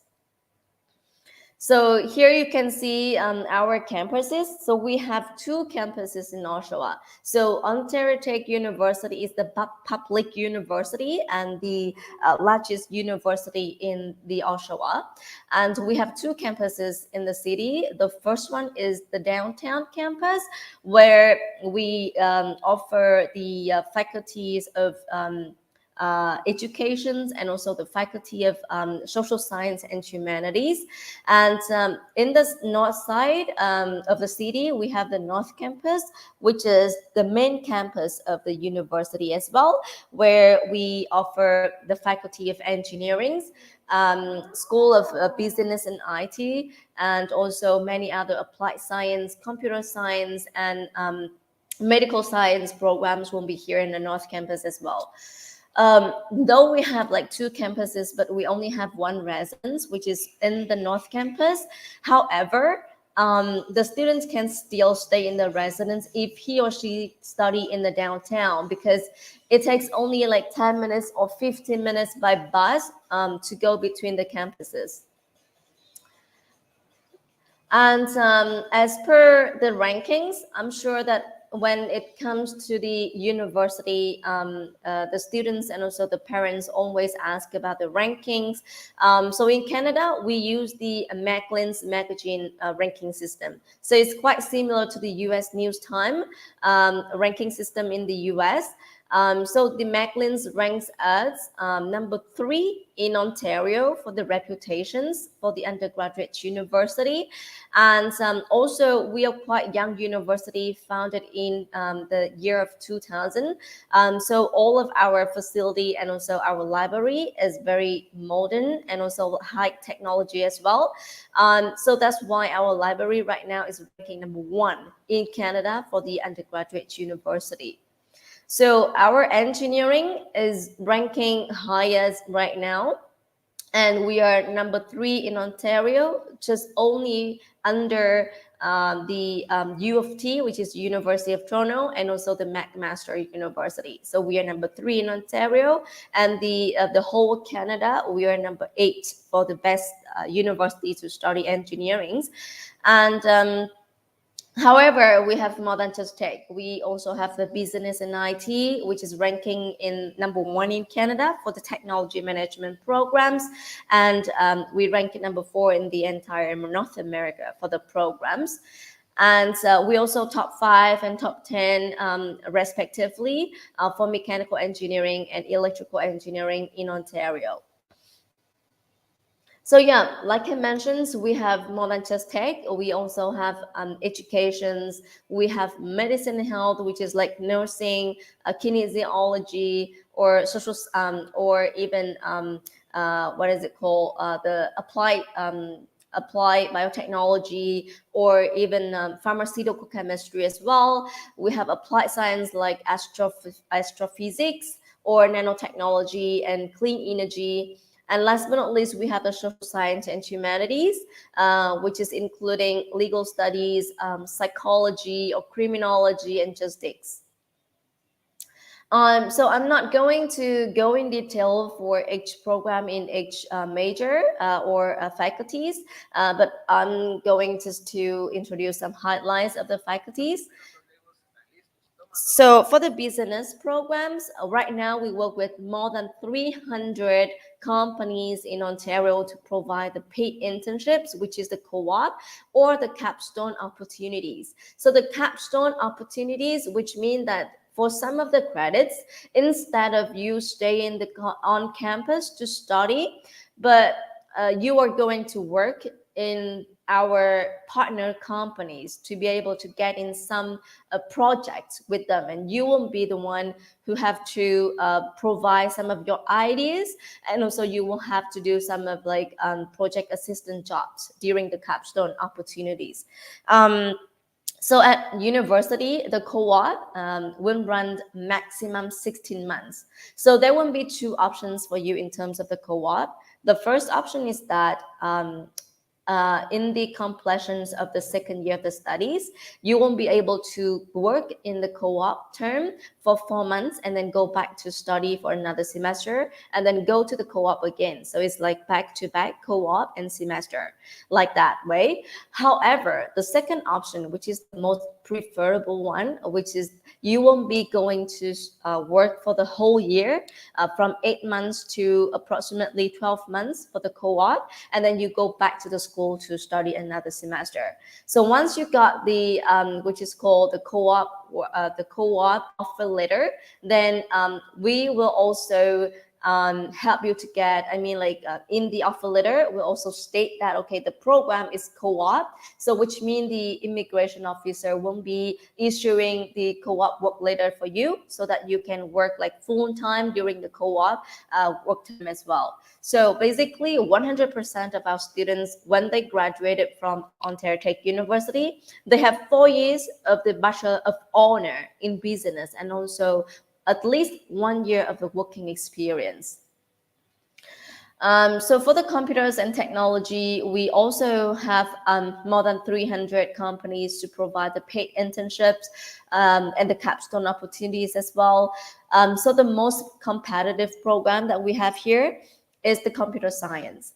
So here you can see our campuses. So we have 2 campuses in Oshawa. So Ontario Tech University is the public university and the largest university in the Oshawa. And we have 2 campuses in the city. The first one is the downtown campus, where we offer the faculties of education and also the faculty of social science and humanities. And in the north side of the city, we have the North Campus, which is the main campus of the university as well, where we offer the faculty of engineering, School of Business and IT, and also many other applied science, computer science, and medical science programs will be here in the North Campus as well. Though we have like 2 campuses, but we only have 1 residence, which is in the North Campus. However, the students can still stay in the residence if he or she study in the downtown, because it takes only like 10 minutes or 15 minutes by bus to go between the campuses. And as per the rankings, I'm sure that when it comes to the university, the students and also the parents always ask about the rankings. So in Canada, we use the Macklin's magazine ranking system. So it's quite similar to the US News Time ranking system in the US. So the Macklin's ranks us number 3 in Ontario for the reputations for the undergraduate university. And also, we are quite young university, founded in the year of 2000. So all of our facility and also our library is very modern and also high technology as well. So that's why our library right now is ranking number 1 in Canada for the undergraduate university. So our engineering is ranking highest right now, and we are number 3 in Ontario, just only under the U of T, which is University of Toronto, and also the McMaster University. So we are number 3 in Ontario, and the whole Canada, we are number 8 for the best university to study engineering. And however, we have more than just tech. We also have the business and IT, which is ranking in number 1 in Canada for the technology management programs. And we rank at number 4 in the entire North America for the programs. And we also top 5 and top 10 respectively for mechanical engineering and electrical engineering in Ontario. So yeah, like I mentioned, we have more than just tech. We also have educations. We have medicine and health, which is like nursing, kinesiology, or social, or even what is it called? The applied biotechnology, or even pharmaceutical chemistry as well. We have applied science like astrophysics or nanotechnology and clean energy. And last but not least, we have the social science and humanities, which is including legal studies, psychology or criminology, and justice. So I'm not going to go in detail for each program in each major or faculties, but I'm going just to introduce some highlights of the faculties. So for the business programs, right now we work with more than 300 companies in Ontario to provide the paid internships, which is the co-op or the capstone opportunities. So the capstone opportunities, which mean that for some of the credits, instead of you staying on campus to study, but you are going to work in our partner companies to be able to get in some projects with them, and you will be the one who have to provide some of your ideas, and also you will have to do some of like project assistant jobs during the capstone opportunities. So at university, the co-op will run maximum 16 months. So there will be two options for you in terms of the co-op. The first option is that in the completions of the second year of the studies, you won't be able to work in the co-op term for 4 months and then go back to study for another semester and then go to the co-op again. So it's like back-to-back co-op and semester, like that way. However, the second option, which is the most preferable one, which is you won't be going to work for the whole year, from 8 months to approximately 12 months for the co-op, and then you go back to the school to study another semester. So once you got the which is called the co-op offer letter, then we will also help you to get, in the offer letter we'll also state that okay, the program is co-op, so which means the immigration officer won't be issuing the co-op work letter for you, so that you can work like full time during the co-op work time as well. So basically 100% of our students, when they graduated from Ontario Tech University, they have 4 years of the Bachelor of Honor in Business and also at least 1 year of the working experience. So for the computers and technology, we also have more than 300 companies to provide the paid internships and the capstone opportunities as well. So the most competitive program that we have here is the computer science.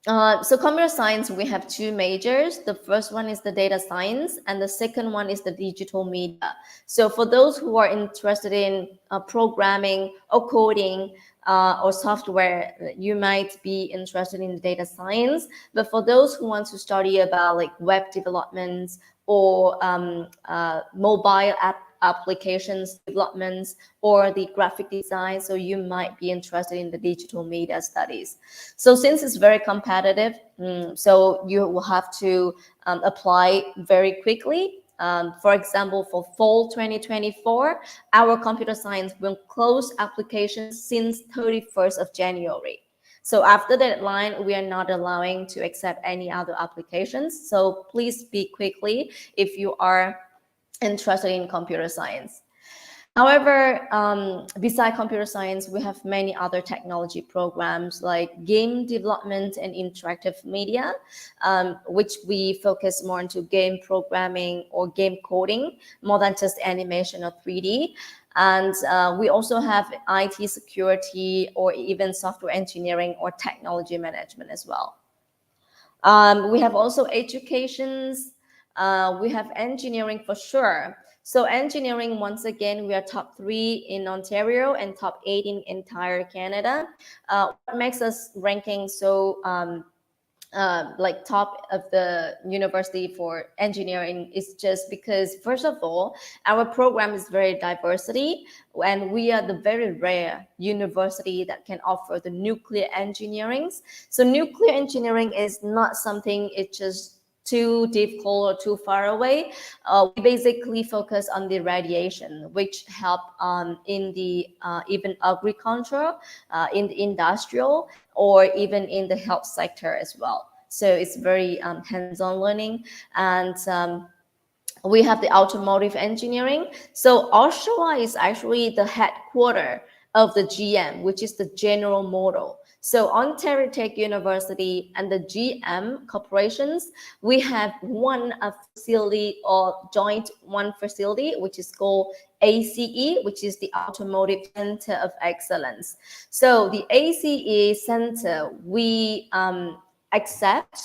So computer science, we have two majors. The first one is the data science, and the second one is the digital media. So for those who are interested in programming or coding or software, you might be interested in data science. But for those who want to study about like web developments or mobile applications developments or the graphic design, so you might be interested in the digital media studies. So since it's very competitive, so you will have to apply very quickly. For example, for fall 2024, our computer science will close applications since 31st of January. So after the deadline, we are not allowing to accept any other applications. So please speak quickly if you are interested in computer science. However, beside computer science, we have many other technology programs like game development and interactive media, which we focus more into game programming or game coding, more than just animation or 3D. And we also have IT security or even software engineering or technology management as well. We have also educations. We have engineering for sure. So engineering, once again, we are top 3 in Ontario and top 8 in entire Canada. What makes us ranking so like top of the university for engineering is just because, first of all, our program is very diversity, and we are the very rare university that can offer the nuclear engineering. So nuclear engineering is not something it's just too difficult or too far away. We basically focus on the radiation, which help in the even agriculture, in the industrial, or even in the health sector as well. So it's very hands-on learning. And we have the automotive engineering. So Oshawa is actually the headquarter of the GM, which is the General Motor. So Ontario Tech University and the GM corporations, we have one facility or joint one facility, which is called ACE, which is the Automotive Center of Excellence. So the ACE Center, we accept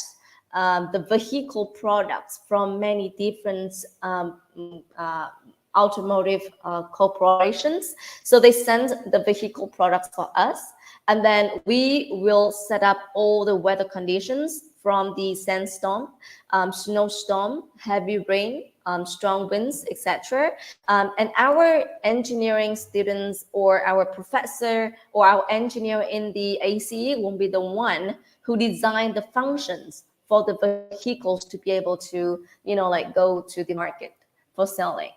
the vehicle products from many different automotive corporations. So they send the vehicle products for us, and then we will set up all the weather conditions from the sandstorm, snowstorm, heavy rain, strong winds, etc. And our engineering students or our professor or our engineer in the ACE will be the one who design the functions for the vehicles to be able to, like go to the market for selling.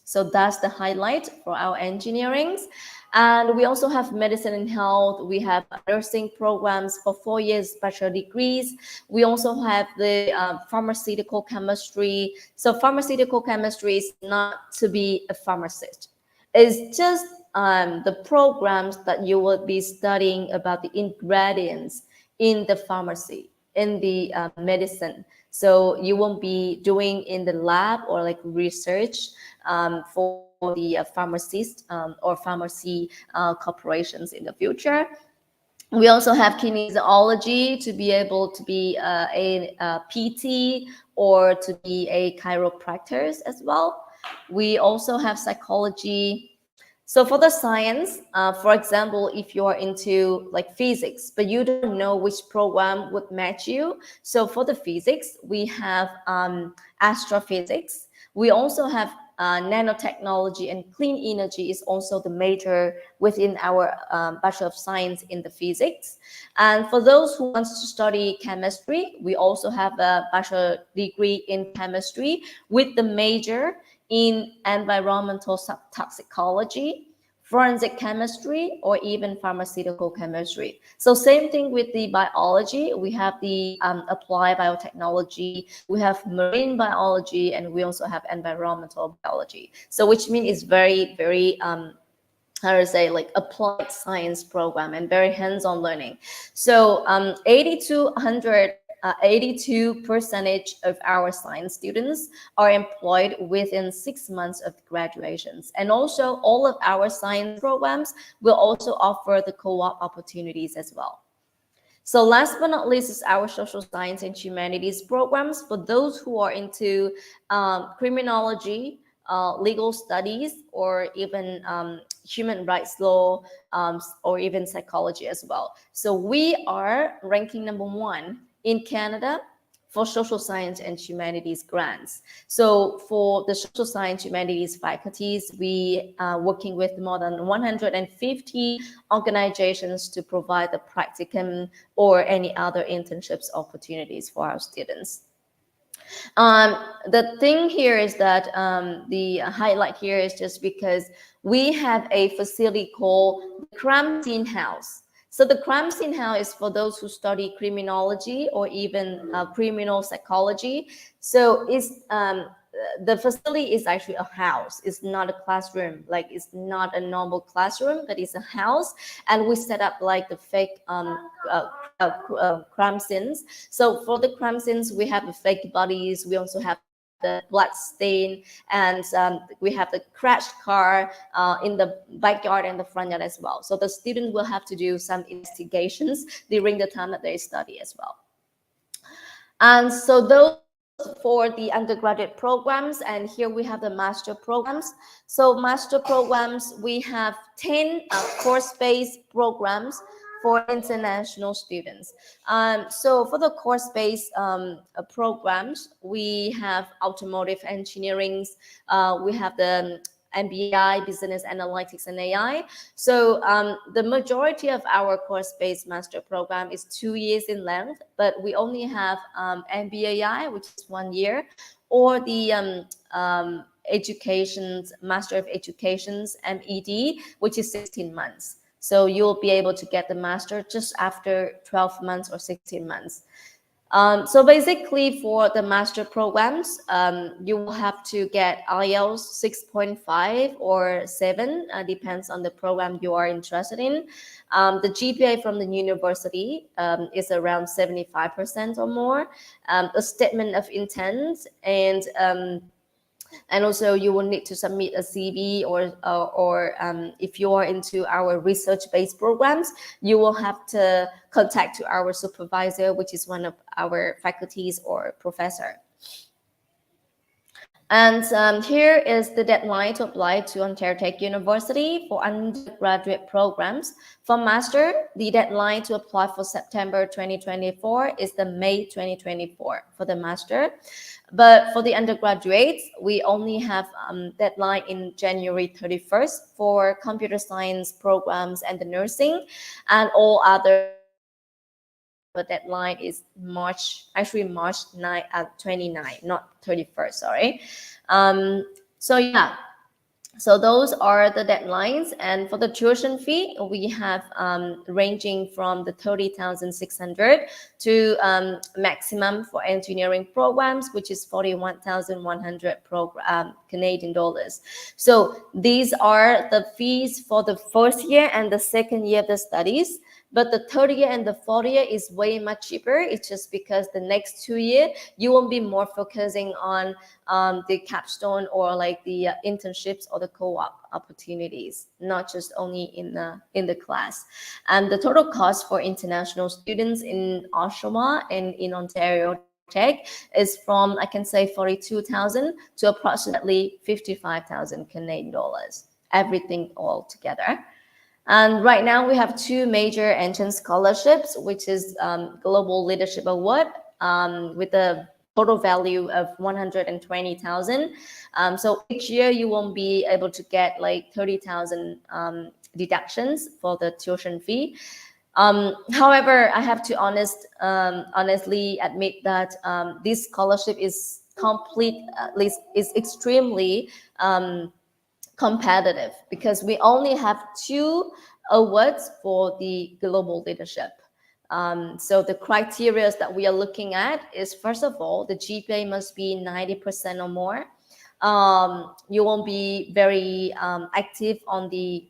So that's the highlight for our engineerings. And we also have medicine and health. We have nursing programs for 4 years bachelor degrees. We also have the pharmaceutical chemistry. So pharmaceutical chemistry is not to be a pharmacist. It's just the programs that you will be studying about the ingredients in the pharmacy, in the medicine. So you won't be doing in the lab or like research for the pharmacist or pharmacy corporations in the future. We also have kinesiology to be able to be a PT or to be a chiropractor as well. We also have psychology. So for the science, for example, if you're into like physics, but you don't know which program would match you. So for the physics, we have astrophysics. We also have nanotechnology, and clean energy is also the major within our Bachelor of Science in the physics. And for those who want to study chemistry, we also have a bachelor degree in chemistry with the major in environmental toxicology, forensic chemistry, or even pharmaceutical chemistry. So same thing with the biology. We have the applied biotechnology, we have marine biology, and we also have environmental biology. So which means it's very, very how to say, like applied science program and very hands-on learning. So 82% of our science students are employed within 6 months of graduations. And also all of our science programs will also offer the co-op opportunities as well. So last but not least is our social science and humanities programs for those who are into criminology, legal studies, or even human rights law, or even psychology as well. So we are ranking #1 in Canada for social science and humanities grants. So for the social science humanities faculties, we are working with more than 150 organizations to provide the practicum or any other internships opportunities for our students. The thing here is that the highlight here is just because we have a facility called the crime scene house. So the crime scene house is for those who study criminology or even criminal psychology. So it's the facility is actually a house. It's not a classroom. Like it's not a normal classroom, but it's a house. And we set up like the fake crime scenes. So for the crime scenes, we have the fake bodies. We also have the blood stain, and we have the crashed car in the backyard and the front yard as well. So the student will have to do some investigations during the time that they study as well. And so those for the undergraduate programs, and here we have the master programs. So master programs, we have 10 course-based programs for international students. So for the course-based programs, we have automotive engineering, we have the MBI, Business Analytics and AI. So the majority of our course-based master program is 2 years in length, but we only have MBAI, which is 1 year, or the Master of Education's MED, which is 16 months. So you'll be able to get the master just after 12 months or 16 months. So basically for the master programs, you will have to get IELTS 6.5 or 7, depends on the program you are interested in. The GPA from the university is around 75% or more. A statement of intent, and also you will need to submit a CV, or if you are into our research-based programs, you will have to contact to our supervisor, which is one of our faculties or professor. And here is the deadline to apply to Ontario Tech University for undergraduate programs. For master, the deadline to apply for September 2024 is the May 2024 for the master. But for the undergraduates, we only have deadline in January 31st for computer science programs and the nursing, and all other the deadline is March 9 at 29, not 31st, sorry. So yeah, so those are the deadlines. And for the tuition fee, we have ranging from the 30,600 to maximum for engineering programs, which is 41,100 Canadian dollars. So these are the fees for the first year and the second year of the studies. But the third year and the fourth year is way much cheaper. It's just because the next 2 years you will be more focusing on the capstone or like the internships or the co-op opportunities, not just only in the class. And the total cost for international students in Oshawa and in Ontario Tech is from, I can say, 42,000 to approximately 55,000 Canadian dollars, everything all together. And right now we have two major entrance scholarships, which is Global Leadership Award with a total value of 120,000. So each year you won't be able to get like 30,000 deductions for the tuition fee. However, I have to honestly admit that this scholarship is is extremely competitive because we only have two awards for the global leadership. So the criteria that we are looking at is, first of all, the GPA must be 90% or more. You won't be very active on the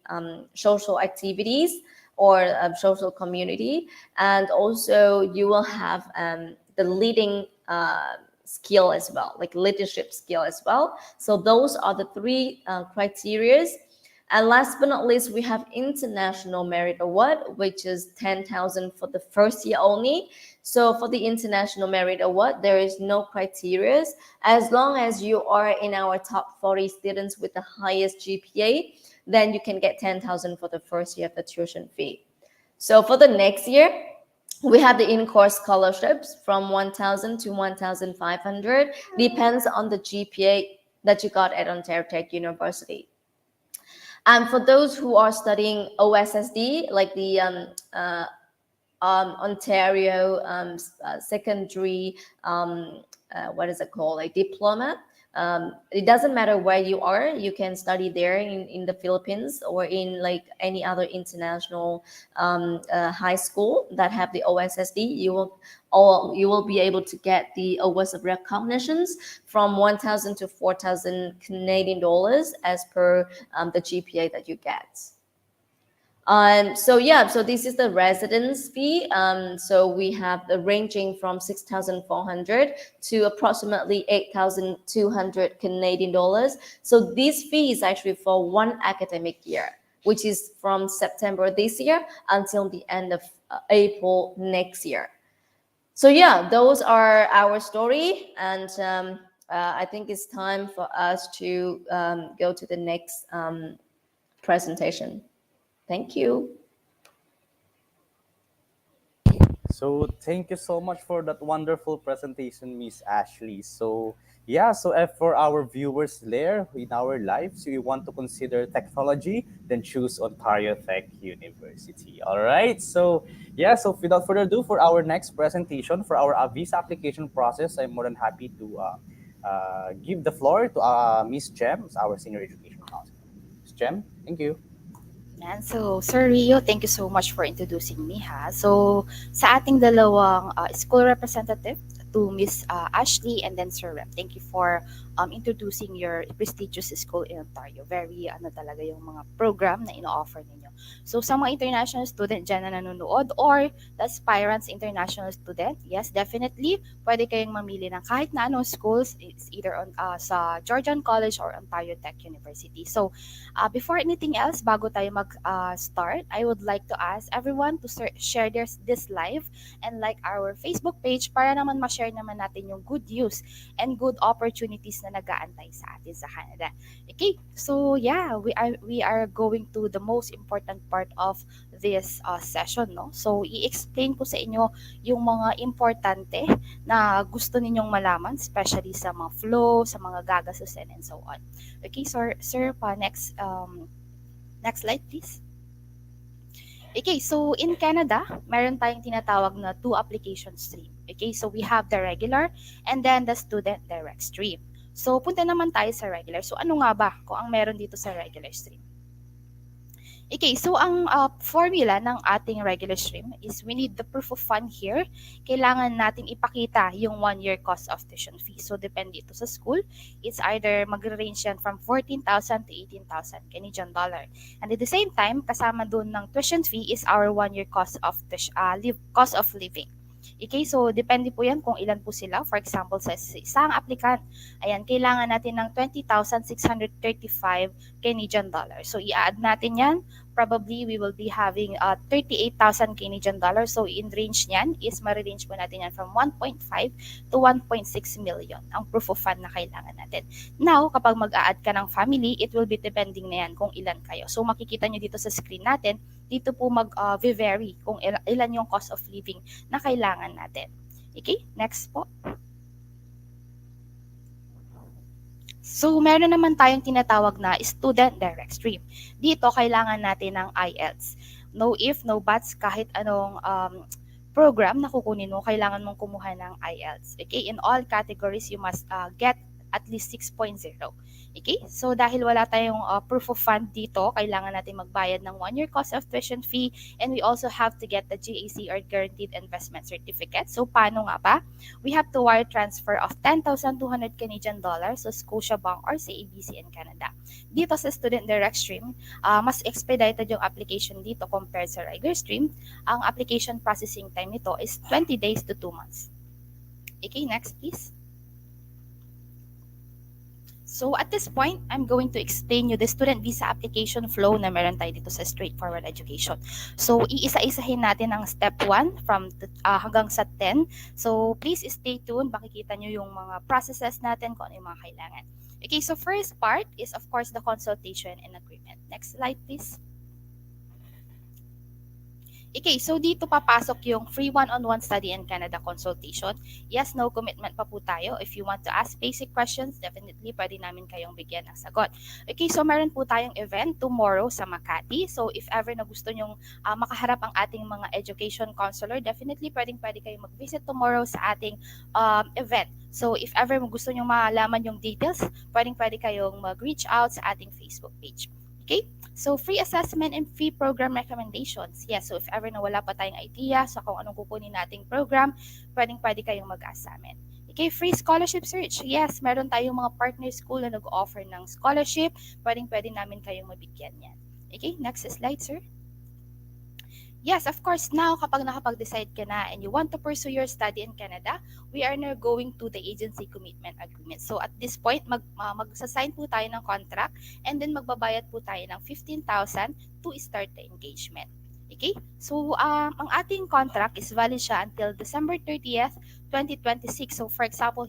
social activities or social community. And also you will have the leading skill as well, like leadership skill as well. So those are the three criteria. And last but not least, we have International Merit Award, which is 10,000 for the first year only. So for the International Merit Award, there is no criteria. As long as you are in our top 40 students with the highest GPA, then you can get 10,000 for the first year of the tuition fee. So for the next year, we have the in-course scholarships from 1,000 to 1,500, depends on the GPA that you got at Ontario Tech University. And for those who are studying OSSD, like the Ontario secondary, what is it called, like diploma, it doesn't matter where you are, you can study there in the Philippines or in like any other international high school that have the OSSD. You will be able to get the awards of recognitions from 1,000 to 4,000 Canadian dollars as per the GPA that you get. So yeah, so this is the residence fee. So we have the ranging from 6,400 to approximately 8,200 Canadian dollars. So this fee is actually for one academic year, which is from September this year until the end of April next year. So yeah, those are our story, and I think it's time for us to go to the next presentation. Thank you. So thank you so much for that wonderful presentation, Miss Ashley. So yeah, so if for our viewers there in our lives, you want to consider technology, then choose Ontario Tech University. All right. So yeah, so without further ado, for our next presentation, for our visa application process, I'm more than happy to give the floor to Miss Jem, our senior education counselor. Miss Jem, thank you. Yan. So, Sir Rio, thank you so much for introducing me, ha. So, sa ating dalawang school representative, to Miss Ashley and then Sir Rem, thank you for introducing your prestigious school in Ontario. Very ano talaga yung mga program na ino-offer ninyo. So, sa mga international student dyan na nanonood or the aspirants international student, yes, definitely, pwede kayong mamili ng kahit na anong schools. It's either on, sa Georgian College or Ontario Tech University. So, before anything else, bago tayo mag-start, I would like to ask everyone to share this live and like our Facebook page para naman ma-share i-share naman natin yung good news and good opportunities na nag-aantay sa atin sa Canada. Okay, so yeah, we are going to the most important part of this session, no? So i-explain ko sa inyo yung mga importante na gusto ninyong malaman, especially sa mga flow, sa mga gagastusin and so on. Okay, sir, next slide please. Okay, so in Canada, meron tayong tinatawag na two application stream. Okay, so we have the regular and then the student direct stream. So punta naman tayo sa regular. So ano nga ba kung ang meron dito sa regular stream? Okay, so ang formula ng ating regular stream is we need the proof of fund here. Kailangan natin ipakita yung 1-year cost of tuition fee. So depende ito sa school. It's either magre-range yan from 14,000 to 18,000 Canadian dollar. And at the same time, kasama doon ng tuition fee is our 1-year cost of living. Okay, so depende po yan kung ilan po sila. For example, sa isang applicant, ayan, kailangan natin ng 20,635 Canadian dollars. So i-add natin yan. Probably we will be having 38,000 Canadian dollars. So in range niyan is ma-range po natin yan from 1.5 to 1.6 million ang proof of fund na kailangan natin. Now, kapag mag-a-add ka ng family, it will be depending na yan kung ilan kayo. So makikita nyo dito sa screen natin, dito po mag-vary kung ilan yung cost of living na kailangan natin. Okay, next po. So, meron naman tayong tinatawag na student direct stream. Dito, kailangan natin ng IELTS. No if, no buts, kahit anong program na kukunin mo, kailangan mong kumuha ng IELTS. Okay, in all categories, you must get at least 6.0. Okay, so dahil wala tayong proof of fund dito, kailangan natin magbayad ng 1-year cost of tuition fee, and we also have to get the GAC or Guaranteed Investment Certificate. So paano nga ba? We have to wire transfer of 10,200 Canadian dollars sa Scotiabank or sa ABC in Canada. Dito sa Student Direct Stream, mas expedited yung application dito compared sa regular stream. Ang application processing time nito is 20 days to 2 months. Okay, next please. So at this point, I'm going to explain you the student visa application flow na meron tayo dito sa straightforward education. So iisa-isahin natin ang step 1 from hanggang sa 10. So please stay tuned, makikita nyo yung mga processes natin kung ano yung mga kailangan. Okay, so first part is of course the consultation and agreement. Next slide please. Okay, so dito papasok yung free one-on-one study in Canada consultation. Yes, no commitment pa po tayo. If you want to ask basic questions, definitely pwede namin kayong bigyan ng sagot. Okay, so meron po tayong event tomorrow sa Makati. So if ever na gusto nyong makaharap ang ating mga education counselor, definitely pwede kayong mag-visit tomorrow sa ating event. So if ever mo gusto nyong malaman yung details, pwede kayong mag-reach out sa ating Facebook page. Okay? So, free assessment and free program recommendations. Yes, so if ever na wala pa tayong idea sa kung anong kukunin nating program, pwede kayong mag-ask sa amin. Okay, free scholarship search. Yes, meron tayong mga partner school na nag-offer ng scholarship. Pwede namin kayong mabigyan yan. Okay, next slide, sir. Yes, of course, now kapag nakapag-decide ka na and you want to pursue your study in Canada, we are now going to the agency commitment agreement. So at this point, magsasign po tayo ng contract and then magbabayad po tayo ng 15,000 to start the engagement. Okay? So ang ating contract is valid siya until December 30th, 2026. So for example,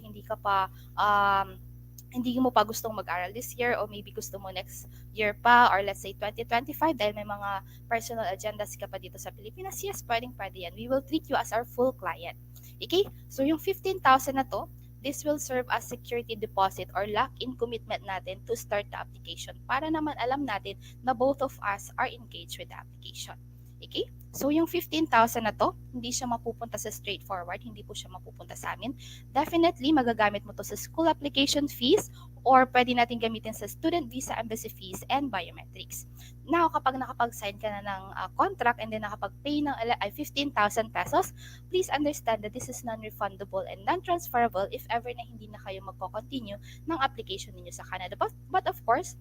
hindi mo pa gustong mag-aral this year or maybe gusto mo next year pa or let's say 2025 dahil may mga personal agendas ka pa dito sa Pilipinas, yes, pwede yan. We will treat you as our full client. Okay? So yung 15,000 na to, this will serve as security deposit or lock-in commitment natin to start the application para naman alam natin na both of us are engaged with the application. Okay? So, yung 15,000 na to, hindi siya mapupunta sa straightforward, hindi po siya mapupunta sa amin. Definitely, magagamit mo to sa school application fees or pwede natin gamitin sa student visa, embassy fees, and biometrics. Now, kapag nakapag-sign ka na ng contract and then nakapag-pay ng 15,000 pesos, please understand that this is non-refundable and non-transferable if ever na hindi na kayo magko-continue ng application ninyo sa Canada. But of course,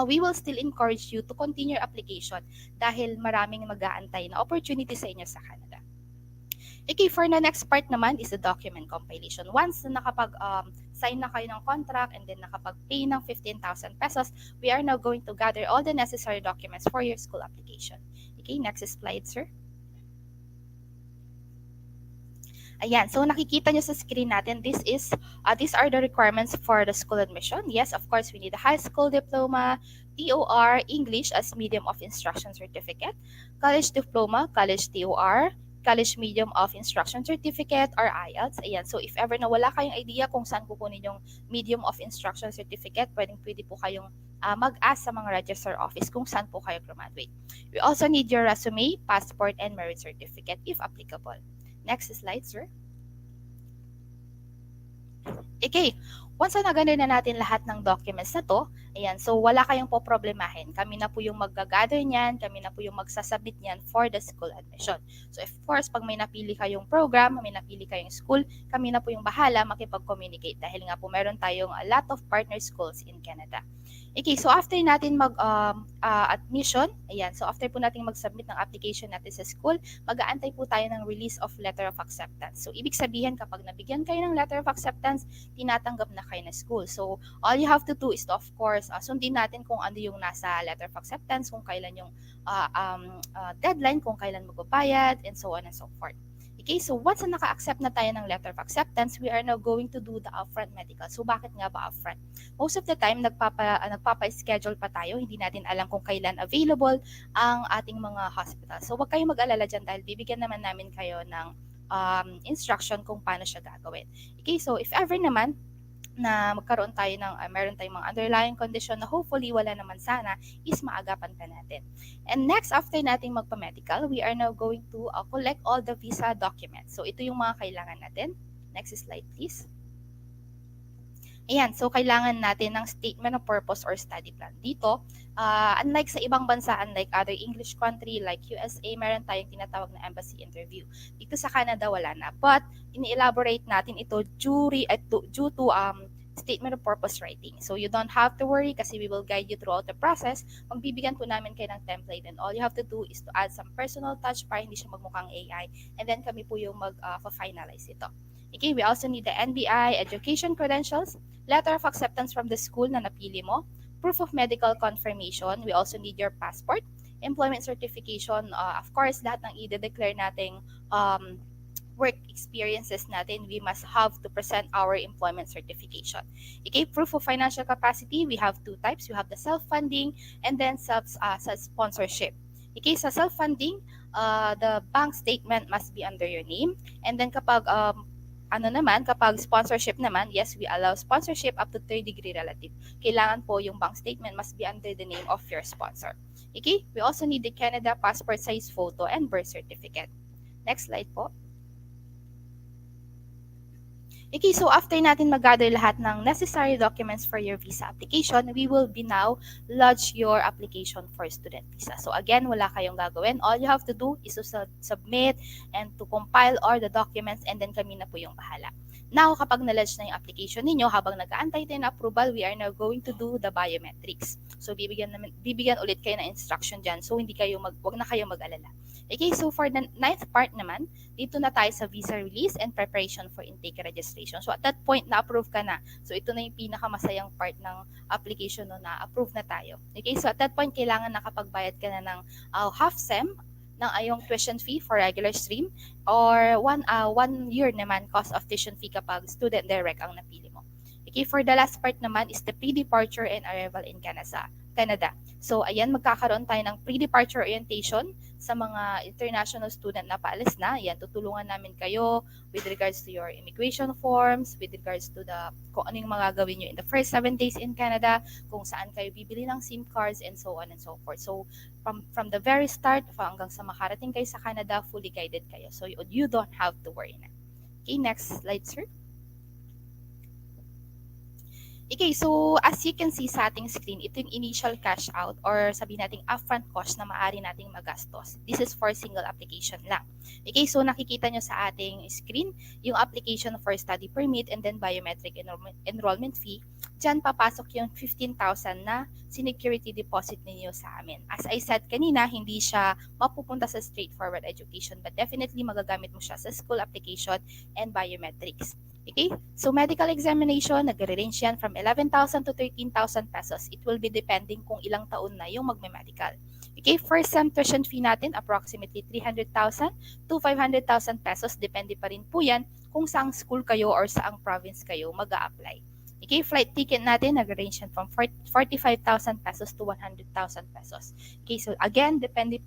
we will still encourage you to continue your application dahil maraming mag-aantay na opportunity sa inyo sa Canada. Okay, for the next part naman is the document compilation. Once na nakapag-sign na kayo ng contract and then nakapag-pay ng 15,000 pesos, we are now going to gather all the necessary documents for your school application. Okay, next slide, sir. Ayan, so nakikita nyo sa screen natin, these are the requirements for the school admission. Yes, of course, we need a high school diploma, TOR, English as medium of instruction certificate, college diploma, college TOR, college medium of instruction certificate, or IELTS. Ayan, so if ever na wala kayong idea kung saan kukunin yung medium of instruction certificate, pwede po kayong mag-ask sa mga register office kung saan po kayo graduate. We also need your resume, passport, and merit certificate if applicable. Next slide, sir. Okay, once na ganun na natin lahat ng documents na to, ayan, so wala kayong po problemahin. Kami na po yung mag-gather niyan, kami na po yung magsasubmit niyan for the school admission. So of course, pag may napili kayong program, may napili kayong school, kami na po yung bahala makipag-communicate dahil nga po meron tayong a lot of partner schools in Canada. Okay, so after natin mag-admission, ayan, so after po natin mag-submit ng application natin sa school, mag-aantay po tayo ng release of letter of acceptance. So ibig sabihin, kapag nabigyan kayo ng letter of acceptance, tinatanggap na kayo na school. So all you have to do is to, of course, sundin natin kung ano yung nasa letter of acceptance, kung kailan yung deadline, kung kailan magbabayad, and so on and so forth. Okay, so once na naka-accept na tayo ng letter of acceptance, we are now going to do the upfront medical. So bakit nga ba upfront? Most of the time, nagpapa-schedule pa tayo. Hindi natin alam kung kailan available ang ating mga hospital. So huwag kayong mag-alala dyan dahil bibigyan naman namin kayo ng instruction kung paano siya gagawin. Okay, so if ever naman na magkaroon tayo ng meron tayong mga underlying condition na hopefully wala naman sana, is maagapan pa natin. And next, after nating magpa-medical, we are now going to collect all the visa documents. So ito yung mga kailangan natin. Next slide please. Ayan, so kailangan natin ng statement of purpose or study plan. Dito, unlike sa ibang bansa, unlike other English country like USA, meron tayong tinatawag na embassy interview. Dito sa Canada, wala na. But, ini-elaborate natin ito due to statement of purpose writing. So, you don't have to worry kasi we will guide you throughout the process. Magbibigyan po namin kayo ng template and all you have to do is to add some personal touch para hindi siya magmukhang AI. And then, kami po yung mag-finalize ito. Okay, we also need the NBI, education credentials, letter of acceptance from the school na napili mo, proof of medical confirmation. We also need your passport, employment certification. Of course, lahat ng i-declare nating work experiences natin, we must have to present our employment certification. Okay, proof of financial capacity, we have two types. We have the self-funding and then sponsorship. Okay, sa self-funding, the bank statement must be under your name. And then kapag kapag sponsorship naman, yes, we allow sponsorship up to third degree relative. Kailangan po yung bank statement must be under the name of your sponsor. Okay? We also need the Canada passport size photo and birth certificate. Next slide po. Okay, so after natin mag-gather lahat ng necessary documents for your visa application, we will be now lodge your application for student visa. So again, wala kayong gagawin. All you have to do is to submit and to compile all the documents and then kami na po yung bahala. Now, kapag na-lodge na yung application ninyo, habang nag-aantay tayo ng approval, we are now going to do the biometrics. So bibigyan ulit kayo ng instruction dyan. So wag na kayo mag-alala. Okay, so for the ninth part naman, dito na tayo sa visa release and preparation for intake registration. So at that point, na-approve ka na. So ito na yung pinakamasayang part ng application no, na-approve na tayo. Okay, so at that point, kailangan nakapagbayad ka na ng half SEM ng ayong tuition fee for regular stream or 1 year naman cost of tuition fee kapag student direct ang napili mo. Okay, for the last part naman is the pre-departure and arrival in Canada. So, ayan, magkakaroon tayo ng pre-departure orientation sa mga international student na paalis na. Ayan, tutulungan namin kayo with regards to your immigration forms, with regards to kung ano yung mga gawin nyo in the first 7 days in Canada, kung saan kayo bibili ng SIM cards, and so on and so forth. So, from the very start hanggang sa makarating kayo sa Canada, fully guided kayo. So, you don't have to worry na. Okay, next slide, sir. Okay, so as you can see sa ating screen, ito yung initial cash out or sabihin nating upfront cost na maaari nating magastos. This is for single application lang. Okay, so nakikita nyo sa ating screen yung application for study permit and then biometric enrollment fee. Diyan papasok yung 15,000 na sinecurity deposit ninyo sa amin. As I said kanina, hindi siya mapupunta sa straightforward education but definitely magagamit mo siya sa school application and biometrics. Okay? So medical examination, nagre-range yan from 11,000 to 13,000 pesos. It will be depending kung ilang taon na yung magme-medical. Okay? First sem tuition fee natin, approximately 300,000 to 500,000 pesos. Depende pa rin po yan kung saang school kayo or saang province kayo mag-a-apply. Okay, flight ticket natin nag-range from 45,000 pesos to 100,000 pesos. Okay, so again, depende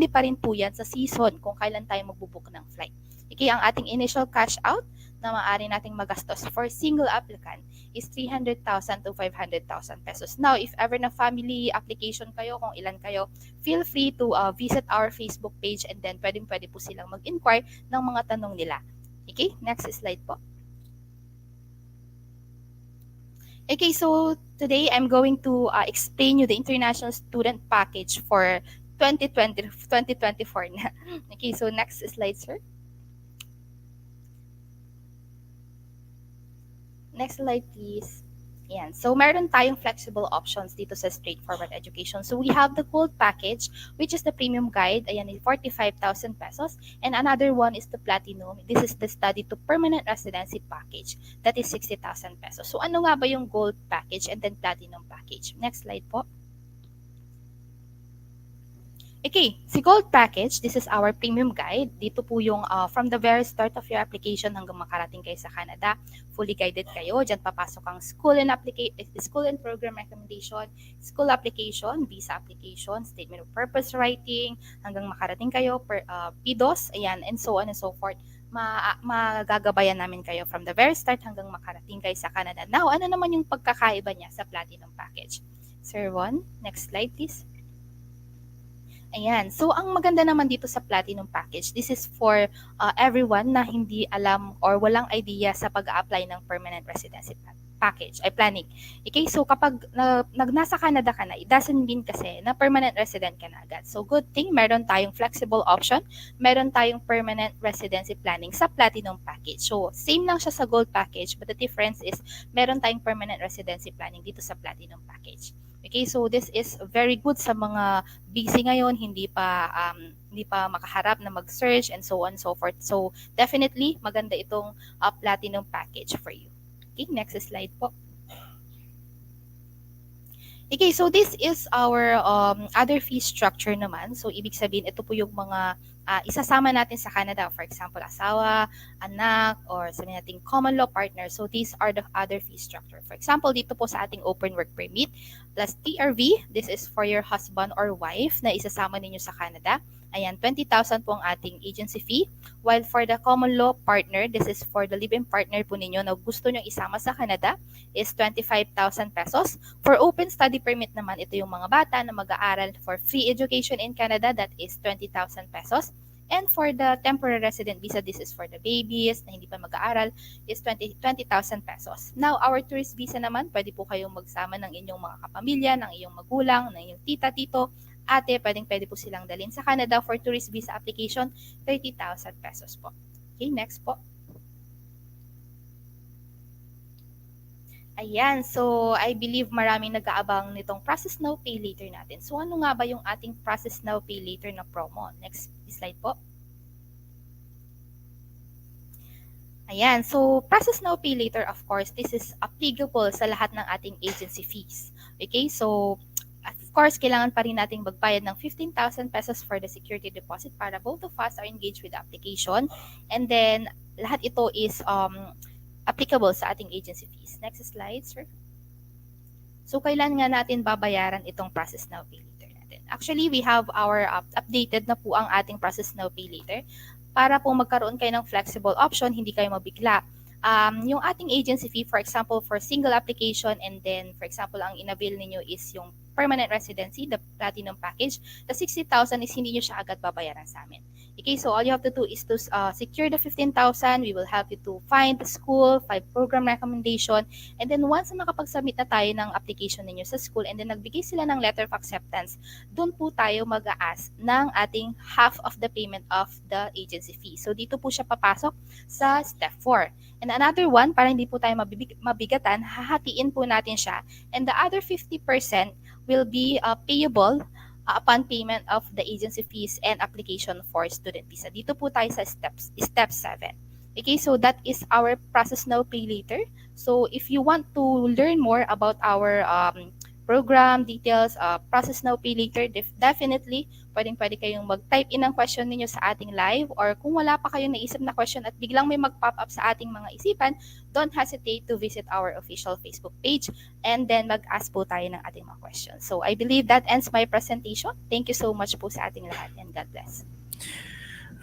pa rin po yan sa season kung kailan tayo magbubook ng flight. Okay, ang ating initial cash out na maaari nating magastos for single applicant is 300,000 to 500,000 pesos. Now, if ever na family application kayo, kung ilan kayo, feel free to visit our Facebook page and then pwede po silang mag-inquire ng mga tanong nila. Okay, next slide po. Okay, so today I'm going to explain you the international student package for 2024 na. Okay, so next slide, sir. Next slide, please. Yan. So, meron tayong flexible options dito sa straightforward education. So, we have the gold package, which is the premium guide. Ayan, 45,000 pesos. And another one is the platinum. This is the study to permanent residency package. That is 60,000 pesos. So, ano nga ba yung gold package and then platinum package? Next slide po. Okay, si Gold Package, this is our premium guide. Dito po yung from the very start of your application hanggang makarating kayo sa Canada. Fully guided kayo. Diyan papasok ang school and program recommendation, school application, visa application, statement of purpose writing, hanggang makarating kayo, PDOS, ayan, and so on and so forth. Magagabayan namin kayo from the very start hanggang makarating kayo sa Canada. Now, ano naman yung pagkakaiba niya sa Platinum Package? Sir Ron, next slide please. Ayan. So, ang maganda naman dito sa Platinum Package, this is for everyone na hindi alam or walang idea sa pag-a-apply ng permanent residency package, ay planning. Okay, so kapag nasa Canada ka na, it doesn't mean kasi na permanent resident ka na agad. So, good thing, meron tayong flexible option, meron tayong permanent residency planning sa Platinum Package. So, same lang siya sa Gold Package, but the difference is meron tayong permanent residency planning dito sa Platinum Package. Okay, so this is very good sa mga busy ngayon, hindi pa makaharap na mag-search and so on and so forth. So definitely maganda itong platinum package for you. Okay, next slide po. Okay, so this is our other fee structure naman. So ibig sabihin ito po yung mga isasama natin sa Canada. For example, asawa, anak, or sabihin natin common law partner. So these are the other fee structure. For example, dito po sa ating open work permit plus TRV, this is for your husband or wife na isasama ninyo sa Canada. Ayan, 20,000 po ang ating agency fee. While for the common law partner, this is for the live-in partner po ninyo na gusto nyo isama sa Canada, is 25,000 pesos. For open study permit naman, ito yung mga bata na mag-aaral for free education in Canada, that is 20,000 pesos. And for the temporary resident visa, this is for the babies na hindi pa mag-aaral, is 20,000 pesos. Now, our tourist visa naman, pwede po kayong magsama ng inyong mga kapamilya, ng iyong magulang, ng iyong tita, tito, ate, pwede po silang dalhin sa Canada for tourist visa application, 30,000 pesos po. Okay, next po. Ayan, so I believe maraming nag-aabang nitong process now, pay later natin. So ano nga ba yung ating process now, pay later na promo? Next slide po. Ayan, so process now, pay later, of course, this is applicable sa lahat ng ating agency fees. Okay, so of course, kailangan pa rin nating magbayad ng 15,000 pesos for the security deposit para both of us are engaged with the application. And then, lahat ito is applicable sa ating agency fees. Next slide, sir. So, kailan nga natin babayaran itong process now, pay later natin? Actually, we have our updated na po ang ating process now, pay later. Para po magkaroon kayo ng flexible option, hindi kayo mabigla. Yung ating agency fee, for example, for single application, and then, for example, ang in-avail ninyo is yung permanent residency, the platinum package, the 60,000 is hindi nyo siya agad babayaran sa amin. Okay, so all you have to do is to secure the 15,000. We will help you to find the school, find program recommendation, and then once na nakapag-submit na tayo ng application ninyo sa school, and then nagbigay sila ng letter of acceptance, doon po tayo mag-a-ask ng ating half of the payment of the agency fee. So dito po siya papasok sa step 4. And another one, para hindi po tayo mabigatan, hahatiin po natin siya, and the other 50% will be payable upon payment of the agency fees and application for student visa. Dito po tayo sa step 7. Okay, so that is our process now, pay later. So if you want to learn more about our program details, process now, pay later, definitely pwedeng-pwede kayong mag-type in ang question ninyo sa ating live, or kung wala pa kayong naisip na question at biglang may mag-pop up sa ating mga isipan, don't hesitate to visit our official Facebook page and then mag-ask po tayo ng ating mga questions. So I believe that ends my presentation. Thank you so much po sa ating lahat, and God bless.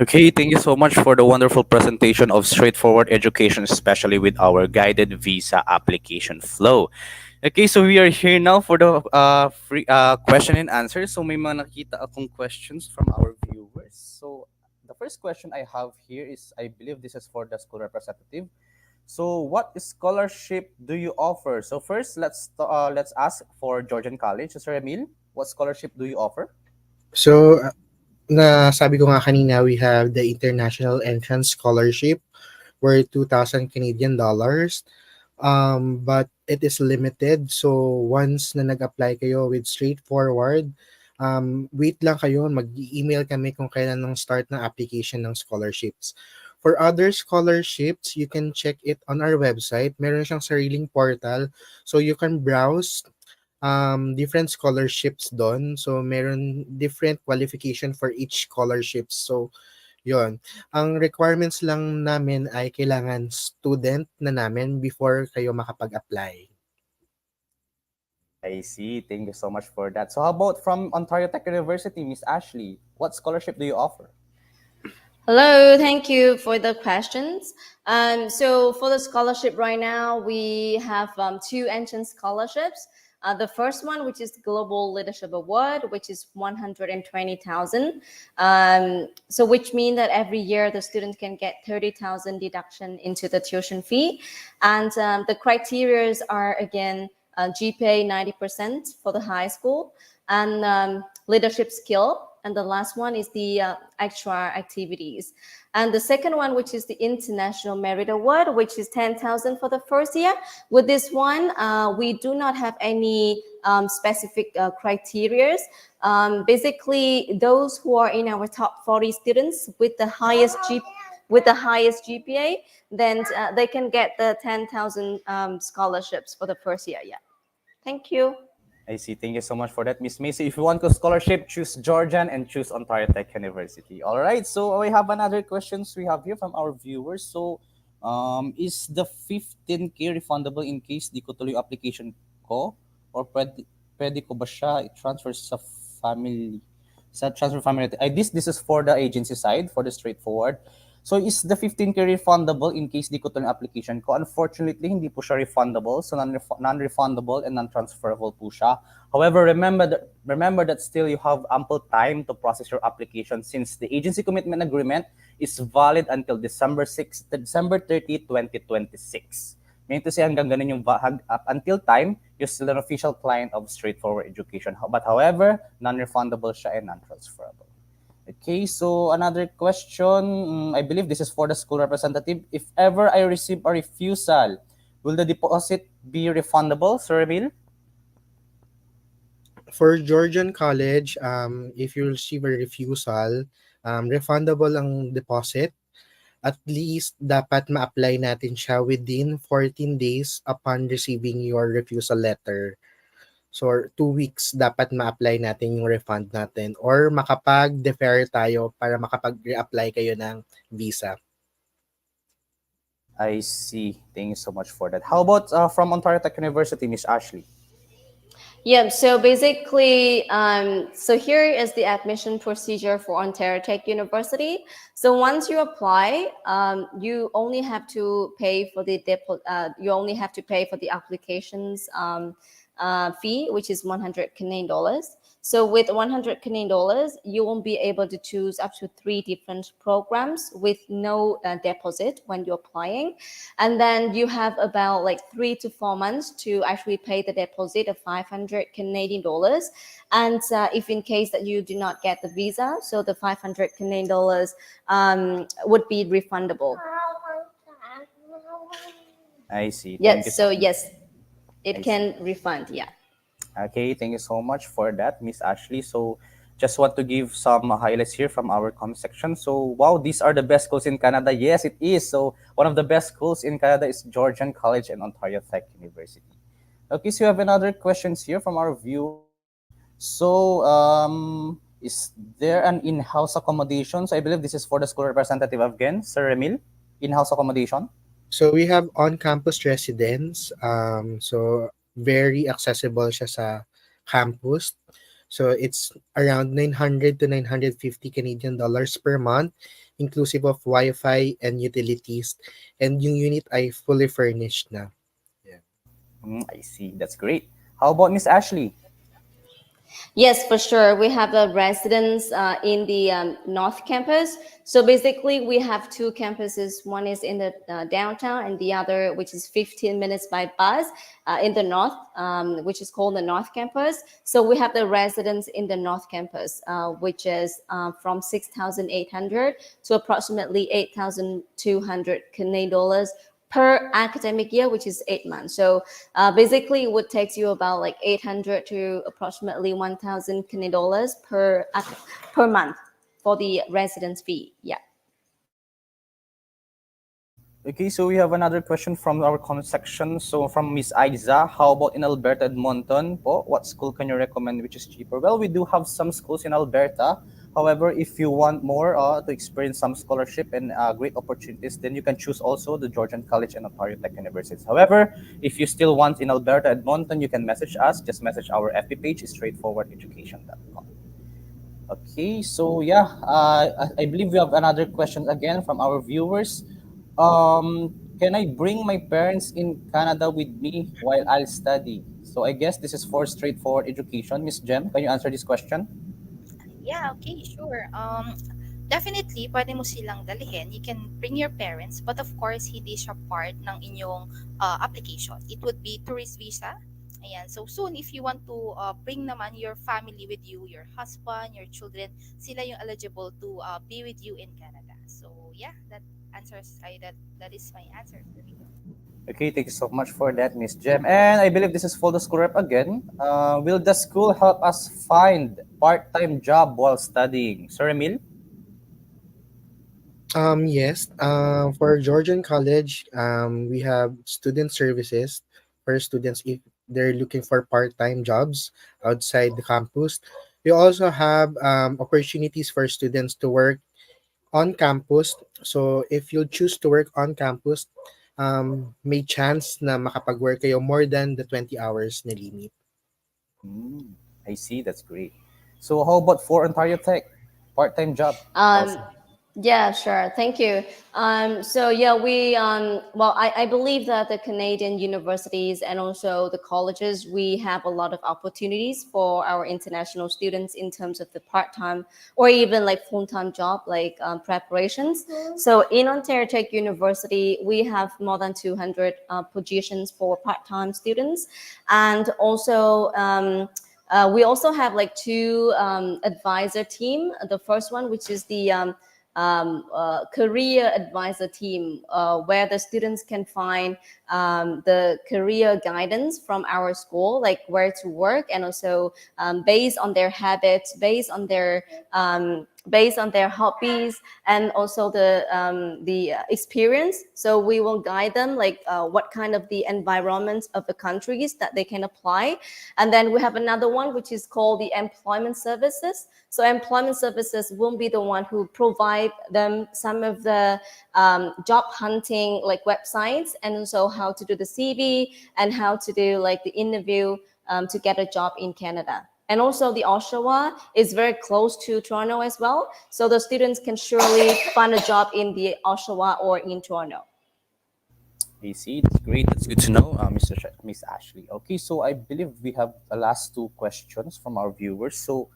Okay, thank you so much for the wonderful presentation of straightforward education, especially with our guided visa application flow. Okay, so we are here now for the free question and answer. So may mga nakita akong questions from our viewers. So the first question I have here is, I believe this is for the school representative. So what scholarship do you offer? So first, let's ask for Georgian College. Sir Emil, what scholarship do you offer? So, na sabi ko nga kanina, we have the International Entrance Scholarship worth 2,000 Canadian dollars. But it is limited. So, once na nag-apply kayo with straightforward, wait lang kayo, mag-email kami kung kailan ng start ng application ng scholarships. For other scholarships, you can check it on our website. Meron siyang sariling portal. So, you can browse different scholarships doon. So, meron different qualification for each scholarship. So, yon. Ang requirements lang namin ay kailangan student na namin before kayo makapag-apply. I see. Thank you so much for that. So how about from Ontario Tech University, Miss Ashley? What scholarship do you offer? Hello, thank you for the questions. So for the scholarship right now, we have two entrance scholarships. The first one, which is the Global Leadership Award, which is 120,000. So which means that every year the student can get 30,000 deduction into the tuition fee. And the criterias are, again, GPA 90% for the high school, and leadership skill. And the last one is the extra activities. And the second one, which is the International Merit Award, which is 10,000 for the first year. With this one, we do not have any specific criteria. Basically, those who are in our top 40 students with the highest GPA, then they can get the 10,000 scholarships for the first year. Yeah. Thank you. I see. Thank you so much for that, Miss Macy. If you want a scholarship, choose Georgian and choose Ontario Tech University. All right. So we have another questions we have here from our viewers. So, is the 15K refundable in case di ko tuloy yung application ko, or pwede ko ba siya i-transfer sa family? Sa transfer family. This is for the agency side, for the straightforward. So is the 15K refundable in case di ko to yung application ko? Unfortunately, hindi po siya refundable. So non-refundable and non-transferable po siya. However, remember that still you have ample time to process your application, since the agency commitment agreement is valid until December 30, 2026. Meaning to say, hanggang ganun yung up until time, you're still an official client of straightforward education. But however, non-refundable siya and non-transferable. Okay, so another question. I believe this is for the school representative. If ever I receive a refusal, will the deposit be refundable, Sir Emil? For Georgian College, if you receive a refusal, refundable ang deposit. At least dapat ma-apply natin siya within 14 days upon receiving your refusal letter. So, 2 weeks dapat ma-apply natin yung refund natin, or makapag-defer tayo para makapag-reapply kayo ng visa. I see. Thank you so much for that. How about from Ontario Tech University, Miss Ashley? Yeah, so basically, so here is the admission procedure for Ontario Tech University. So once you apply, you only have to pay for the applications fee, which is 100 Canadian dollars. So with 100 Canadian dollars, you won't be able to choose up to 3 different programs with no deposit when you're applying. And then you have about like 3 to 4 months to actually pay the deposit of 500 Canadian dollars. And if in case that you do not get the visa, so the 500 Canadian dollars would be refundable. I see. Yes, so yes, it can refund, yeah. Okay, thank you so much for that, Miss Ashley. So just want to give some highlights here from our comment section. So, wow, these are the best schools in Canada. Yes, it is. So, one of the best schools in Canada is Georgian College and Ontario Tech University. Okay, so we have another questions here from our viewers. So, is there an in-house accommodation? So, I believe this is for the school representative again, Sir Emil. In-house accommodation. So we have on-campus residence. So very accessible siya sa campus. So it's around 900 to 950 Canadian dollars per month, inclusive of Wi-Fi and utilities. And yung unit ay fully furnished na. Yeah. I see. That's great. How about Miss Ashley? Yes, for sure. We have a residence in the North Campus. So basically, we have two campuses. One is in the downtown, and the other, which is 15 minutes by bus, in the North, which is called the North Campus. So we have the residence in the North Campus, which is from 6,800 to approximately 8,200 Canadian dollars per academic year, which is 8 months. So basically, it would take you about like 800 to approximately 1,000 Canadian dollars per month for the residence fee. Yeah. Okay, so we have another question from our comment section. So from Miss Aiza, how about in Alberta, Edmonton po? What school can you recommend which is cheaper? Well, we do have some schools in Alberta. However, if you want more to experience some scholarship and great opportunities, then you can choose also the Georgian College and Ontario Tech Universities. However, if you still want in Alberta, Edmonton, you can message us. Just message our FB page, straightforwardeducation.com. Okay, so yeah, I believe we have another question again from our viewers. Can I bring my parents in Canada with me while I'll study? So I guess this is for straightforward education. Miss Jem, can you answer this question? Yeah, okay, sure. Definitely, pwede mo silang dalhin. You can bring your parents, but of course, hindi siya part ng inyong application. It would be tourist visa. Ayan. So soon, if you want to bring naman your family with you, your husband, your children, sila yung eligible to be with you in Canada. So yeah, that is my answer for you. Okay, thank you so much for that, Miss Jem. And I believe this is for the school rep again. Will the school help us find part-time job while studying? Sir Emil? Yes. For Georgian College, we have student services for students if they're looking for part-time jobs outside the campus. We also have opportunities for students to work on campus. So if you choose to work on campus, may chance na makapag-work kayo more than the 20 hours na limit. I see, that's great. So how about for Ontario Tech? Part-time job Um, also. yeah, sure. Thank you. So yeah, well, I believe that the Canadian universities and also the colleges, we have a lot of opportunities for our international students in terms of the part-time or even like full-time job, like preparations. So in Ontario Tech University, we have more than 200 positions for part-time students. And also, we also have like two advisor team. The first one, which is the career advisor team, where the students can find the career guidance from our school, like where to work, and also based on their habits, based on their hobbies, and also the experience. So we will guide them like what kind of the environments of the countries that they can apply. And then we have another one which is called the employment services. So employment services will be the one who provide them some of the job hunting like websites, and also how to do the CV and how to do like the interview to get a job in Canada. And also the Oshawa is very close to Toronto as well. So the students can surely find a job in the Oshawa or in Toronto. I see, that's great. That's good to know, Miss Ashley. Okay, so I believe we have the last two questions from our viewers. So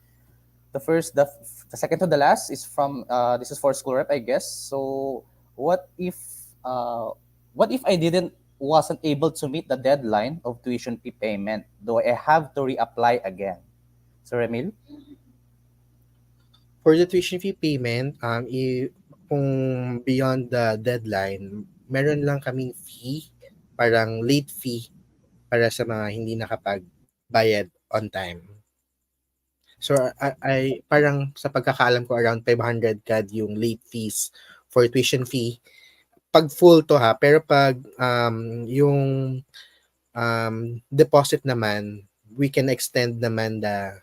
the first, the second to the last is from this is for school rep, I guess. So what if uh, what if I didn't wasn't able to meet the deadline of tuition fee payment? Do I have to reapply again? Sir Emil? For the tuition fee payment, kung beyond the deadline, meron lang kaming fee, parang late fee para sa mga hindi nakapagbayad on time. So I parang sa pagkakaalam ko around 500 CAD yung late fees for tuition fee. Pag full to ha, pero pag yung deposit naman, we can extend naman the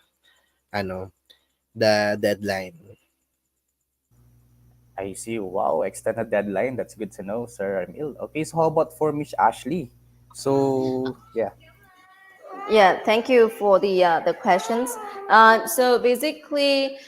ano, the deadline. I see. Wow, extended deadline. That's good to know, Sir Emil. Okay, so how about for Miss Ashley? So yeah. Yeah, thank you for the questions. So basically,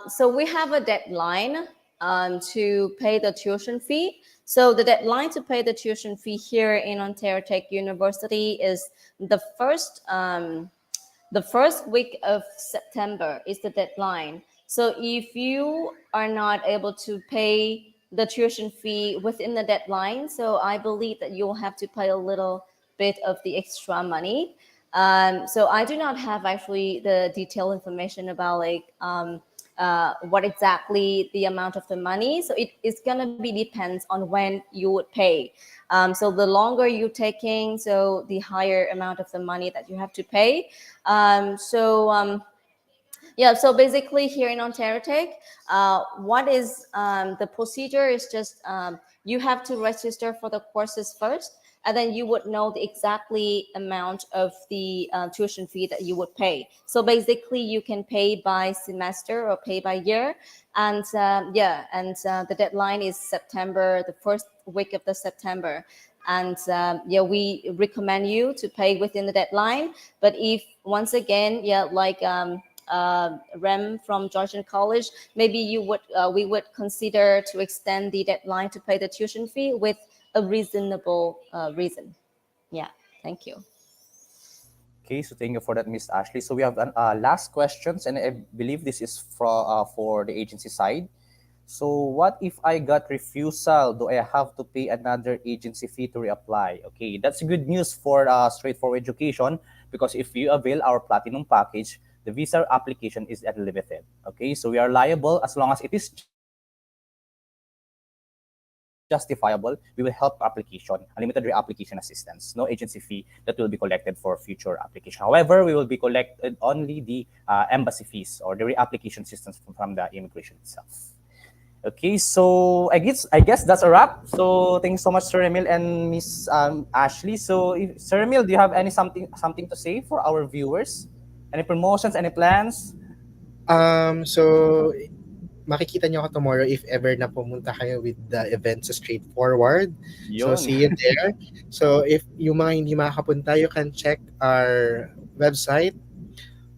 so we have a deadline to pay the tuition fee. So the deadline to pay the tuition fee here in Ontario Tech University is the first the first week of September is the deadline. So if you are not able to pay the tuition fee within the deadline, so I believe that you'll have to pay a little bit of the extra money. So I do not have actually the detailed information about like what exactly the amount of the money. So it is gonna be depends on when you would pay. So the longer you're taking, so the higher amount of the money that you have to pay. Yeah, so basically here in Ontario Tech, what is the procedure is just you have to register for the courses first, and then you would know the exactly amount of the tuition fee that you would pay. So basically you can pay by semester or pay by year. And yeah, and the deadline is September, the first week of the September. And yeah, we recommend you to pay within the deadline. But if once again, yeah, like Rem from Georgian College, maybe you would we would consider to extend the deadline to pay the tuition fee with a reasonable reason. Yeah, thank you. Okay, so thank you for that, Miss Ashley. So we have an last questions, and I believe this is for the agency side. So what if I got refusal? Do I have to pay another agency fee to reapply? Okay, that's good news for straightforward education, because if you avail our platinum package, the visa application is unlimited. Okay, so we are liable as long as it is justifiable. We will help application, unlimited reapplication assistance, no agency fee that will be collected for future application. However, we will be collected only the embassy fees or the reapplication systems from the immigration itself. Okay, so I guess that's a wrap. So thanks so much, Sir Emil and Miss Ashley. So, Sir Emil, do you have any something to say for our viewers? Any promotions, any plans? So makikita nyo ako tomorrow if ever na pumunta kayo with the event sa Straightforward. So, Yun. see you there. So, if yung mga hindi makakapunta, you can check our website,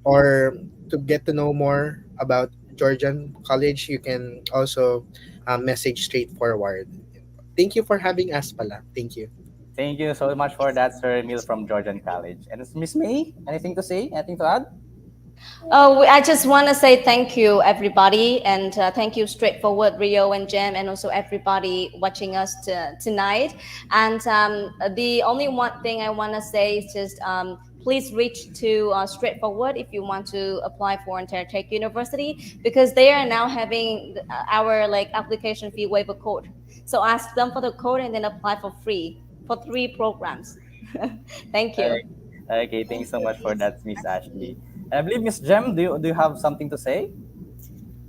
or to get to know more about Georgian College, you can also message Straightforward. Thank you for having us pala. Thank you. Thank you so much for that, Sir Emil from Georgian College. And Miss May, anything to say? Anything to add? Oh, I just want to say thank you, everybody, and thank you, Straightforward, Rio and Jem, and also everybody watching us tonight. And the only one thing I want to say is just please reach to Straightforward if you want to apply for Ontario Tech University, because they are now having our like application fee waiver code. So ask them for the code and then apply for free for 3 programs. Thank you. Okay, thanks so much for that, Miss Ashley. And I believe Miss Jem, do you have something to say?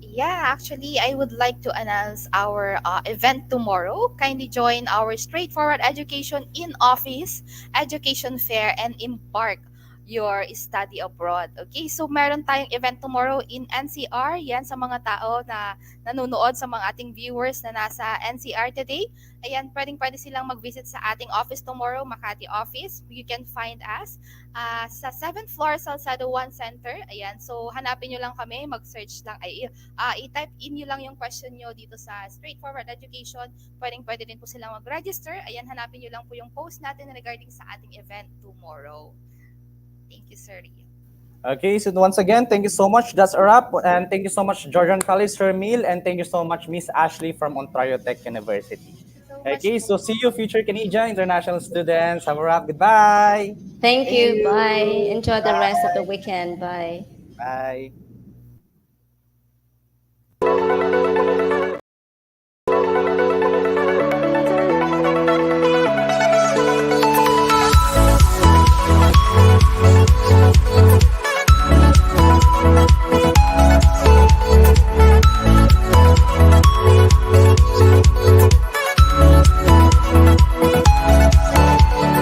Yeah, actually, I would like to announce our event tomorrow. Kindly join our Straightforward Education in Office Education Fair and embark your study abroad. Okay, so meron tayong event tomorrow in NCR. Yan sa mga tao na nanonood, sa mga ating viewers na nasa NCR today. Ayan, pwede silang mag-visit sa ating office tomorrow, Makati office. You can find us sa 7th floor, Salcedo 1 Center. Ayan, so hanapin nyo lang kami, mag-search lang, i-type in nyo lang yung question nyo dito sa Straightforward Education. Pwede din po silang mag-register. Ayan, hanapin nyo lang po yung post natin regarding sa ating event tomorrow. Thank you, Sir Rio. Okay, so once again, thank you so much. That's a wrap. And thank you so much, Georgian College, Sir Emil, and thank you so much, Miss Ashley from Ontario Tech University. So much Okay, so po. see you, future Canadian international students. Have a wrap. Goodbye. Thank Thank you. Bye. you. Enjoy the rest of the Bye. weekend. Bye. Bye.